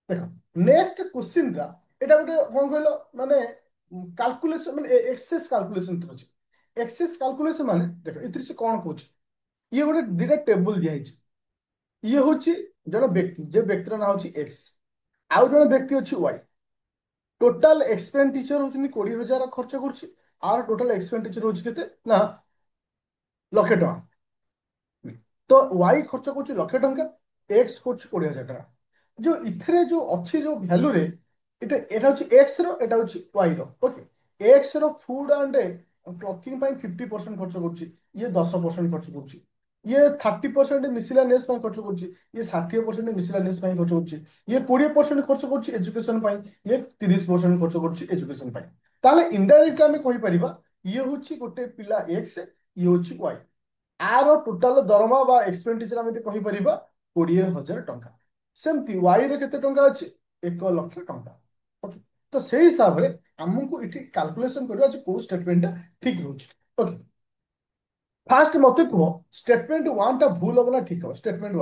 Speaker 1: ଦେଖ ନେକ୍ସଟ କ୍ୱେଶ୍ଚିନ୍ ଟା ଏଟା ଗୋଟେ କଣ କହିଲ, ମାନେ କାଲକୁଲେସନ, ମାନେ ଏକ୍ସେସ କାଲକୁଲେସନ ଅଛି। ଏକ୍ସେସ କାଲକୁଲେସନ ମାନେ ଦେଖ ଏଥିରେ ସେ କଣ କହୁଛି, ଇଏ ଗୋଟେ ଦିଟା ଟେବୁଲ ଦିଆହେଇଛି। ଇଏ ହଉଛି ଜଣେ ବ୍ୟକ୍ତି, ଯେ ବ୍ୟକ୍ତିର ନାଁ ହଉଛି ଏକ୍ସ, ଆଉ ଜଣେ ବ୍ୟକ୍ତି ଅଛି ୱାଇ। ଟୋଟାଲ ଏକ୍ସପେଣ୍ଡିଚର ହଉଛନ୍ତି 20,000 ଖର୍ଚ୍ଚ କରୁଛି, ଆର ଟୋଟାଲ ଏକ୍ସପେଣ୍ଡିଚର ହଉଛି କେତେ ନା 1,00,000 ଟଙ୍କା। ତ ୱାଇ ଖର୍ଚ୍ଚ କରୁଛି 1,00,000 ଟଙ୍କା, ଏକ୍ସ କରୁଛି 20,000 ଟଙ୍କା। ଯୋଉ ଏଥିରେ ଯୋଉ ଅଛି ଯୋଉ ଭ୍ୟାଲୁରେ, ଏଟା ହଉଛି ଏକ୍ସ ର, ଏଟା ହଉଛି ୱାଇ ର। ଓକେ, ଏକ୍ସ ର ଫୁଡ ଆଣ୍ଡ କ୍ଲଥିଂ ପାଇଁ 50% ଖର୍ଚ୍ଚ କରୁଛି, ଇଏ 10% ଖର୍ଚ୍ଚ କରୁଛି। ଇଏ 30% ମିସିଲାନିୟସ ପାଇଁ ଖର୍ଚ୍ଚ କରୁଛି, ଇଏ 60% ମିସିଲାନିୟସ ପାଇଁ ଖର୍ଚ୍ଚ କରୁଛି। ଇଏ 20% ଖର୍ଚ୍ଚ କରୁଛି ଏଜୁକେସନ ପାଇଁ, ଇଏ 30% ଖର୍ଚ୍ଚ କରୁଛି ଏଜୁକେସନ ପାଇଁ। ତାହେଲେ ଇନଡାଇରେକ୍ଟ ଆମେ କହିପାରିବା ଇଏ ହଉଛି ଗୋଟେ ପିଲା ଏକ୍ସ, ଇଏ ହଉଛି ୱାଇ। ଆର ଟୋଟାଲ ଦରମା ବା ଏକ୍ସପେଣ୍ଡିଚର ଆମେ କହିପାରିବା 20,000 ଟଙ୍କା। ସେମିତି ୱାଇ ର କେତେ ଟଙ୍କା ଅଛି, 1,00,000 ଟଙ୍କା। ଓକେ, ତ ସେଇ ହିସାବରେ ଆମକୁ ଏଠି କାଲକୁଲେସନ କରିବା ଯେ କୋଉ ଷ୍ଟେଟମେଣ୍ଟଟା ଠିକ ରହୁଛି। ଓକେ, ଫାଷ୍ଟ ମତେ କୁହ ଷ୍ଟେଟମେଣ୍ଟ 1 ଟା ଭୁଲ ହବ ନା ଠିକ ହବ? ଷ୍ଟେଟମେଣ୍ଟ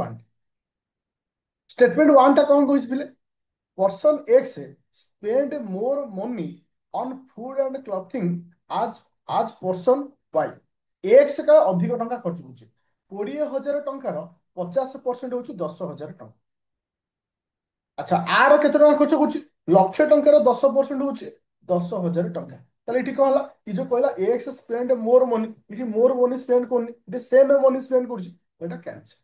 Speaker 1: 1 ଟା କଣ କହିଛି ପିଲେ? person X spend more money on food and clothing as person Y। X का ଅଧିକ ଟଙ୍କା ଖର୍ଚ୍ଚ କରୁଛି, 20,000 ଟଙ୍କାର 50% ହଉଛି 10,000 ଟଙ୍କା। ଆଚ୍ଛା, ଆର କେତେ ଟଙ୍କା ଖର୍ଚ୍ଚ କରୁଛି? 1,00,000 ଟଙ୍କାର 10% ହଉଛି 10,000 ଟଙ୍କା। ତାହେଲେ ଏଠି କଣ ହେଲା, ଏ ଯୋଉ କହିଲା ଏକ୍ସ ସ୍ପେଣ୍ଡ ମୋର ମନି, ଏଠି ମୋର ମନି ସ୍ପେଣ୍ଡ କରୁନି, ଏଠି ସେମ୍ ମନି ସ୍ପେଣ୍ଡ କରୁଛି, ଏଟା କ୍ୟାନ୍ସel।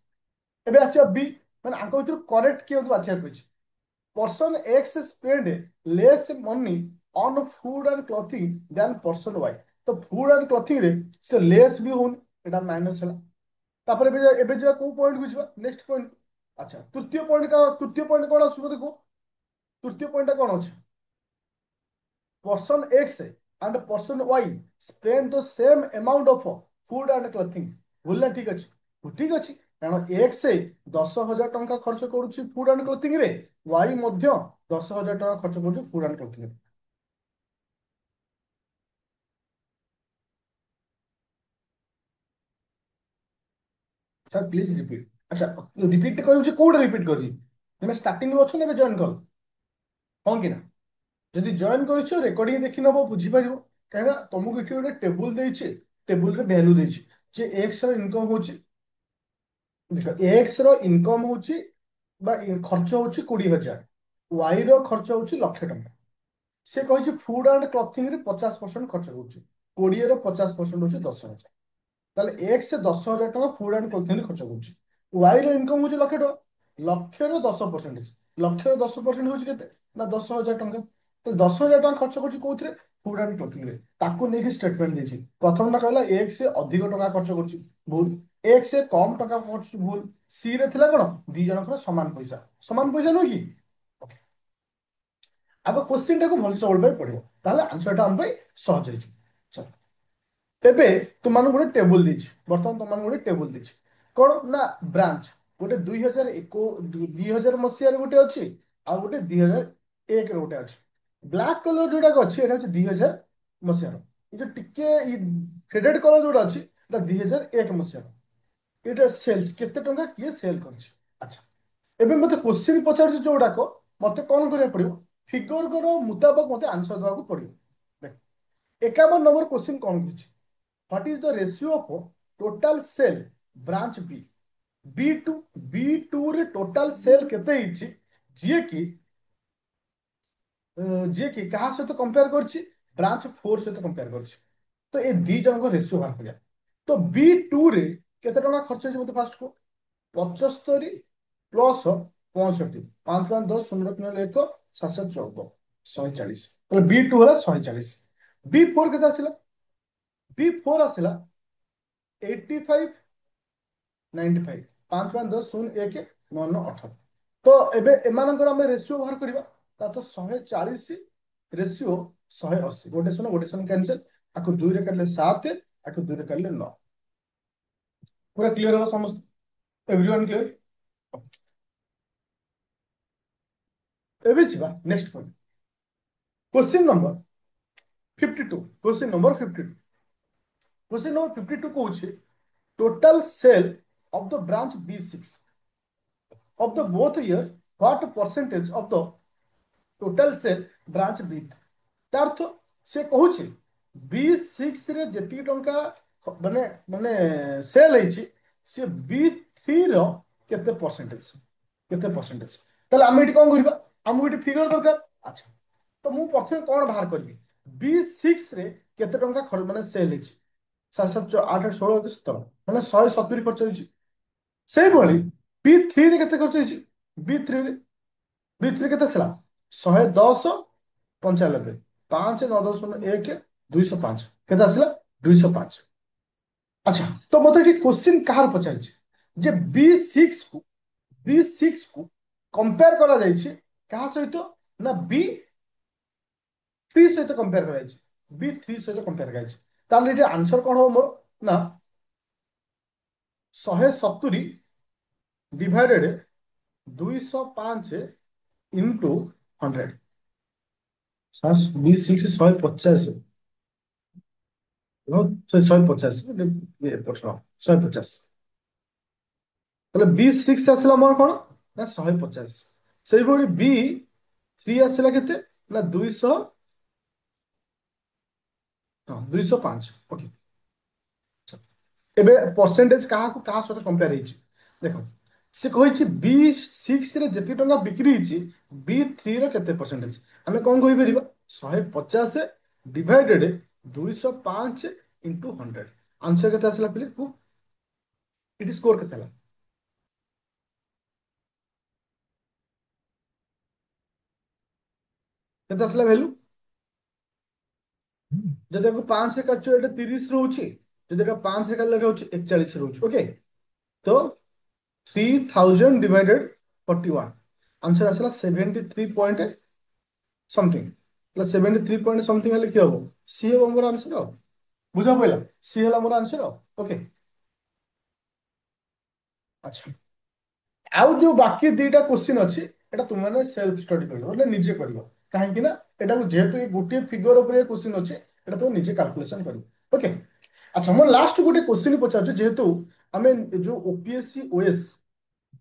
Speaker 1: ଏବେ ଆସିବ ବି, ମାନେ ଆଙ୍କ ଭିତରୁ କରେକ୍ଟ କିଏ ବାଛିବାକୁ କହିଛି? person X spend less money on food and clothing than person Y। तो food and clothing रे से less भी होनी, एटा माइनस ହେଲା। तापर ଏବେ ଯିବା କୋଉ ପॉइंट को ଯିବା, नेक्स्ट पॉइंट। अच्छा, तृतीय पॉइंट कोन आसु देखो? तृतीय पॉइंट कोन अछि? person X and person Y spend the same amount of food and clothing। बोलना ठीक अछि? ठीक अछि, କାରଣ X 10,000 ଟଙ୍କା ଖର୍ଚ୍ଚ କରୁଛି ଫୁଡ୍ ଆଣ୍ଡ କ୍ଲୋଥିଂ ରେ, Y ମଧ୍ୟ 10,000 ଟଙ୍କା ଖର୍ଚ୍ଚ କରୁଛି ଫୁଡ୍ ଆଣ୍ଡ କ୍ଲୋଥିଂ ରେ। Sir please repeat. ଆଚ୍ଛା, ରିପିଟ୍ କରିବି, କୋଉଟା ରିପିଟ୍ କରିବି? ତମେ ଷ୍ଟାର୍ଟିଂ ରୁ ଅଛ ନା ଏବେ ଜଏନ୍ କଲ? ହଁ କି ନା? ଯଦି ଜଏନ୍ କରିଛ ରେକର୍ଡିଂ ଦେଖି ନବ, ବୁଝିପାରିବ। କାହିଁକିନା ତମକୁ ଏଠି ଗୋଟେ ଟେବୁଲ ଦେଇଛି, ଟେବୁଲରେ ଭ୍ୟାଲୁ ଦେଇଛି ଯେ ଏକ୍ସ ର ଇନକମ୍ ହଉଛି, ଦେଖ ଏକ୍ସ ର ଇନକମ୍ ହଉଛି ବା ଖର୍ଚ୍ଚ ହଉଛି 20,000, ୱାଇ ର ଖର୍ଚ୍ଚ ହଉଛି 1,00,000 ଟଙ୍କା। ସେ କହିଛି ଫୁଡ୍ ଆଣ୍ଡ କ୍ଲଥିଂ ରେ 50% ଖର୍ଚ୍ଚ କରୁଛି, 20 ର 50% ହଉଛି 10,000। ତାହେଲେ ଏକ୍ସ 10,000 ଟଙ୍କା ଫୁଡ୍ ଆଣ୍ଡ କ୍ଲୋଥିଂ ଖର୍ଚ୍ଚ କରୁଛି, ୱାଇ ର ଇନକମ୍ ହଉଛି 1,00,000 ଟଙ୍କା। 1,00,000 ର 10%, 1,00,000 ର 10% ହଉଛି କେତେ ନା 10,000 ଟଙ୍କା। ତ 10,000 ଟଙ୍କା ଖର୍ଚ୍ଚ କରୁଛି କୋଉଥିରେ? ଫୁଡ୍ ଆଣ୍ଡ କ୍ଲୋଥିଂ ରେ। ତାକୁ ନେଇକି ଷ୍ଟେଟମେଣ୍ଟ ଦେଇଛି। ପ୍ରଥମଟା କହିଲା ଏକ୍ସ ଅଧିକ ଟଙ୍କା ଖର୍ଚ୍ଚ କରୁଛି, ଭୁଲ। ଏକ୍ସ କମ ଟଙ୍କା ଖର୍ଚ୍ଚ, ଭୁଲ। ସି ରେ ଥିଲା କଣ, ଦି ଜଣଙ୍କର ସମାନ ପଇସା ନୁହେଁ କି? Okay, ଆଗ କ୍ୱେଶ୍ଚିନ୍ ଟାକୁ ଭଲସେ ଅଲ୍ ପାଇଁ ପଢିବ, ତାହେଲେ ଆନ୍ସରଟା ଆମ ପାଇଁ ସହଜ ହେଇଯିବ। ଚାଲ, ଏବେ ତୁମମାନଙ୍କୁ ଗୋଟେ ଟେବୁଲ ଦେଇଛି, ବର୍ତ୍ତମାନ ତୁମମାନଙ୍କୁ ଗୋଟେ ଟେବୁଲ ଦେଇଛି, କଣ ନା ବ୍ରାଞ୍ଚ ଗୋଟେ 2001 2000 ମସିହାରେ ଗୋଟେ ଅଛି, ଆଉ ଗୋଟେ 2001 ର ଗୋଟେ ଅଛି। ବ୍ଲାକ୍ କଲର ଯୋଉଟା ଅଛି ଏଟା ହଉଛି 2000 ମସିହାର। ଏ ଯୋଉ ଟିକେ ଫେଡେड କଲର ଯୋଉଟା ଅଛି ଏଟା 2001 ମସିହାର। ଏଇଟା ସେଲ୍ସ କେତେ ଟଙ୍କା କିଏ ସେଲ୍ କରିଛି। ଆଚ୍ଛା, ଏବେ ମତେ କ୍ୱେଶ୍ଚିନ୍ ପଚାରୁଛି ଯୋଉଗୁଡାକ ମତେ କଣ କରିବାକୁ ପଡିବ, ଫିଗର ମୁତାବକ ମତେ ଆନ୍ସର ଦେବାକୁ ପଡିବ। ଦେଖ 51 ନମ୍ବର କ୍ୱେଶ୍ଚିନ୍ କଣ କରୁଛି, what is the ratio of total sale branch B. B to B to ରେ ଟୋଟାଲ ସେଲ୍ କେତେ ହେଇଛି, ଯିଏ କି ଯିଏ କି କାହା ସହିତ କମ୍ପେୟାର କରିଛି, ବ୍ରାଞ୍ଚ 4 ସହିତ କମ୍ପେୟାର କରିଛି। ତ ଏ ଦି ଜଣଙ୍କ ରେସିଓ ବାହାର କରିବା। ତ ବି ଟୁ ରେ କେତେ ଟଙ୍କା ଖର୍ଚ୍ଚ ହେଇଛି ମତେ ଫାଷ୍ଟ କୁହ। 75 ପ୍ଲସ୍ 65, 5 5 10 0 3 1 7 7 14 140। ତାହେଲେ ବି ଟୁ ହେଲା 140। ବି ଫୋର କେତେ ଆସିଲା, ବି ଫୋର ଆସିଲା 85 95, 5 5 10 0 1 9 9 18। ତ ଏବେ ଏମାନଙ୍କର ଆମେ ରେସିଓ ବାହାର କରିବା। ତା ତ 140 ରେସିଓ 180, ଗୋଟେ ଶୂନ କ୍ୟାନସେଲ। ଆକୁ 2 ରେ କାଟିଲେ 7, ଆକୁ 2 ରେ କାଟିଲେ 9। ପୁରା କ୍ଲିୟର ହେଲା ସମସ୍ତେ, ଏଭ୍ରିୱାନ୍ କ୍ଲିୟର। ଏବେ ଯିବା next point, question number 52। Question number 52, question number 52 कौन, total sale of the branch B6 of the both year, what percentage of the total sale branch B। तार अर्थ से कहूँ B6 रे जेतिक टंका माने माने सेल ହେଇଛି से B3 रो केते परसेंटेज ताले हम एठी कोन करबा, हमहु एठी फिगर दरकार। अच्छा, तो मु प्रथमे कोन बाहर करबी, B6 रे केते टंका माने सेल ହେଇଛି 7 7 8 8 16 17 ମାନେ 170 ଖର୍ଚ୍ଚ ହେଇଛି। ସେଇଭଳି B3 ରେ କେତେ ଖର୍ଚ୍ଚ ହେଇଛି, B3 ରେ B3 କେତେ ଆସିଲା 110 95, 5 9 10 1 205 କେତେ ଆସିଲା 205। अच्छा, तो मत ये क्वेश्चन कहार पचार जे बी सिक्स को कंपेयर करा जाइए कहा सहित ना B3 सहित कंपेयर करा जाइए, B3 सहित कंपेयर करा ताले ये आंसर कौन हो मोर ना 170 डिवाइडेड 205 इंटू 100। B6 150, 150 150। তাহলে B6 আসলে আমার কোন না 150। সেইভাবে B3 আসলে কেতে না 200, ହଁ 205। ଓକେ, ଏବେ ପରସେଣ୍ଟେଜ କାହାକୁ କାହା ସହିତ କମ୍ପେୟାର ହେଇଛି ଦେଖ। ସେ କହିଛି B6 ରେ ଯେତିକି ଟଙ୍କା ବିକ୍ରି ହେଇଛି B3 ର କେତେ ପରସେଣ୍ଟେଜ। ଆମେ କଣ କହିପାରିବା 150 ଡିଭାଇଡେଡ 205 ଇଣ୍ଟୁ 100। ଆନ୍ସର କେତେ ଆସିଲା ପିଲେ କୁହ, ଏଠି ସ୍କୋର କେତେ ହେଲା, କେତେ ଆସିଲା ଭ୍ୟାଲୁ। ଯଦି ଆମେ 5 ରେ କାଟୁଛୁ ଏଟା 30 ରହୁଛି, ଯଦି ଏଟା 5 ରେ କାଟିଲେ ଏଟା ହଉଛି 41 ରହୁଛି। ଓକେ, तो 3000 डिवाइडेड 41, आंसर आसला 73 पॉइंट समथिंग। 73 पॉइंट समथिंग हेले कि हम सी हम मोर आंसर आ बुझा पड़ा, सी है मोर आंसर। ओके, अच्छा आउ जो बाकी दुईटा क्वेश्चन अच्छी एटा तुम मैंने सेल्फ स्टडी कर निजे कर कहीं जेहेतु ये गोटे फिगर उपर क्वेश्चन अच्छे एटा तुम निजे कैलकुलेशन कर। ओके, अच्छा मोर लास्ट गोटे क्वेश्चन पचार जेहेतु आम जो ओपीएससी ओएस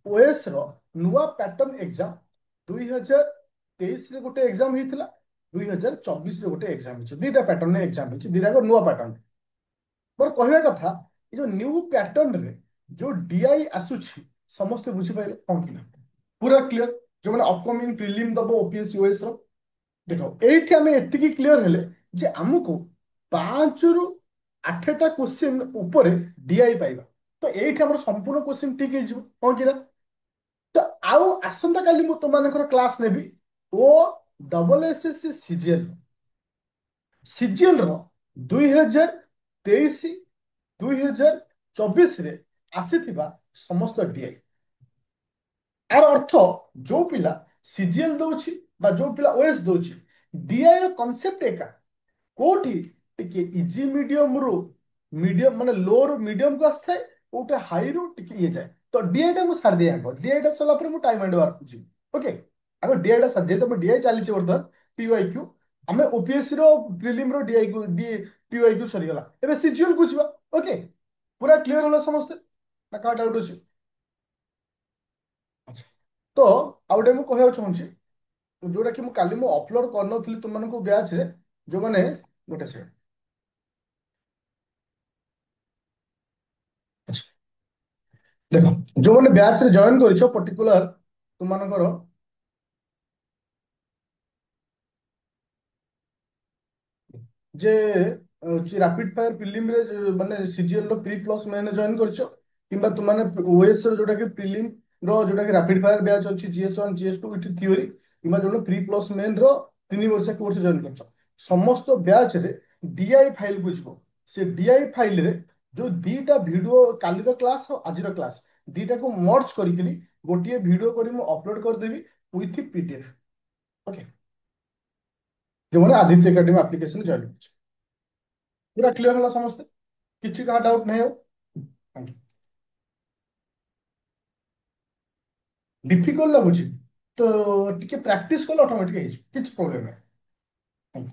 Speaker 1: ओएस रो नुआ पैटर्न एग्जाम 2023 रे गोटे एग्जाम होता, 2024 रे गोटे एग्जाम दुईटा पैटर्न एग्जाम दुईटा नुआ पैटर्न। मोर कहवा कथा जो न्यू पैटर्न रे जो डीआई आसुची समस्ते बुझीपारे कौन कि पूरा क्लीयर जो मैंने अपकमिंग प्रिलिम दबो ओपीएससी ओएस रो देखो एठी आमे एतिकी क्लियर हेले जे हमको 5 रु 8टा क्वेश्चन ऊपर डीआई पाइबा। तो एठी हमर संपूर्ण क्वेश्चन ठीक हे जिवो कौन कि तो आउ आसंता काली मु तुम मानकर क्लास नेबी ओ डबल एसएससी सीजीएल रो 2023 2024 रे आसीथिबा समस्त डीआई यार अर्थ जो पिला सीजीएल दउछि बा जो पिला ओएस दउछि डीआई रो कांसेप्ट एका कोठी टिके इजी मीडियम रो मीडियम माने लो रो मीडियम को आस्थाय कोटे हाई रो टिके ये जाए। तो डीआई टा मु सार दिया को डीआई टा सला पर मु टाइम एंड वर्क जी। ओके, आगे डीआई टा जेहेतु हम डीआई चली बर्तमान पीवाईक्यू आम ओपीएससी रो प्रिलिम रो डीआई को पीवाईक्यू सरीगला एबे सीजीएल को ଯିବା ओके पूरा क्लियर होला समस्ते ना का डाउट अछि अच्छा तो ଆଉ ଗୋଟେ ମୁଁ କହିବାକୁ ଚାହୁଁଛି ଯୋଉଟା କି ମୁଁ କାଲି ମୁଁ ଅପଲୋड କରିନଥିଲି ତୁମମାନଙ୍କୁ ବ୍ୟାଚ୍ ରେ ଯୋଉମାନେ ଗୋଟେ ସେକେଣ୍ଡ अच्छा ଦେଖ ଯୋଉମାନେ ବ୍ୟାଚ୍ ରେ ଜଏନ୍ କରିଛ ପର୍ଟିକୁଲାର ତୁମମାନଙ୍କର ଯେ ରାପିଡ ଫାୟାର ପ୍ରିଲିମ ରେ ମାନେ ସିଜିଏଲ ର ପ୍ରି ପ୍ଲସ୍ ମେନ୍ ଜଏନ୍ କରିଛ କିମ୍ବା ତୁମାନେ ଓଏସ୍ ର ଯୋଉଟା କି ପ୍ରିଲିମ ର ଯୋଉଟା କି ରାପିଡ ଫାୟାର ବ୍ୟାଚ୍ ଅଛି GS1 GS2 ୱିଥ୍ ଥିଓରି କିମ୍ବା ଯୋଉଟା ପ୍ରି ପ୍ଲସ୍ ମେନ୍ ର 3 ବର୍ଷିଆ କୋର୍ସ ଜଏନ୍ କରିଛ ସମସ୍ତ ବ୍ୟାଚ୍ ରେ ଡିଆଇ ଫାଇଲ କୁ ଯିବ ସେ ଡିଆଇ ଫାଇଲ ରେ ଯୋଉ ଦିଟା ଭିଡିଓ କାଲିର କ୍ଲାସ ଆଉ ଆଜିର କ୍ଲାସ ଦିଟାକୁ ମର୍ଜ କରିକିରି ଗୋଟିଏ ଭିଡିଓ କରି ମୁଁ ଅପଲୋଡ କରିଦେବି ୱିଥ୍ ପିଡିଏଫ ଓକେ ଯୋଉମାନେ ଆଦିତ୍ୟ ଏକାଡେମୀ ଆପ୍ଲିକେସନ ଜଏନ୍ କରିଛ पूरा क्लियर होला समस्ते किसी का डाउट नहीं हो डिफिकल्ट लगुच तो टिके प्रैक्टिस कले ऑटोमेटिक किसी प्रोब्लेम नहीं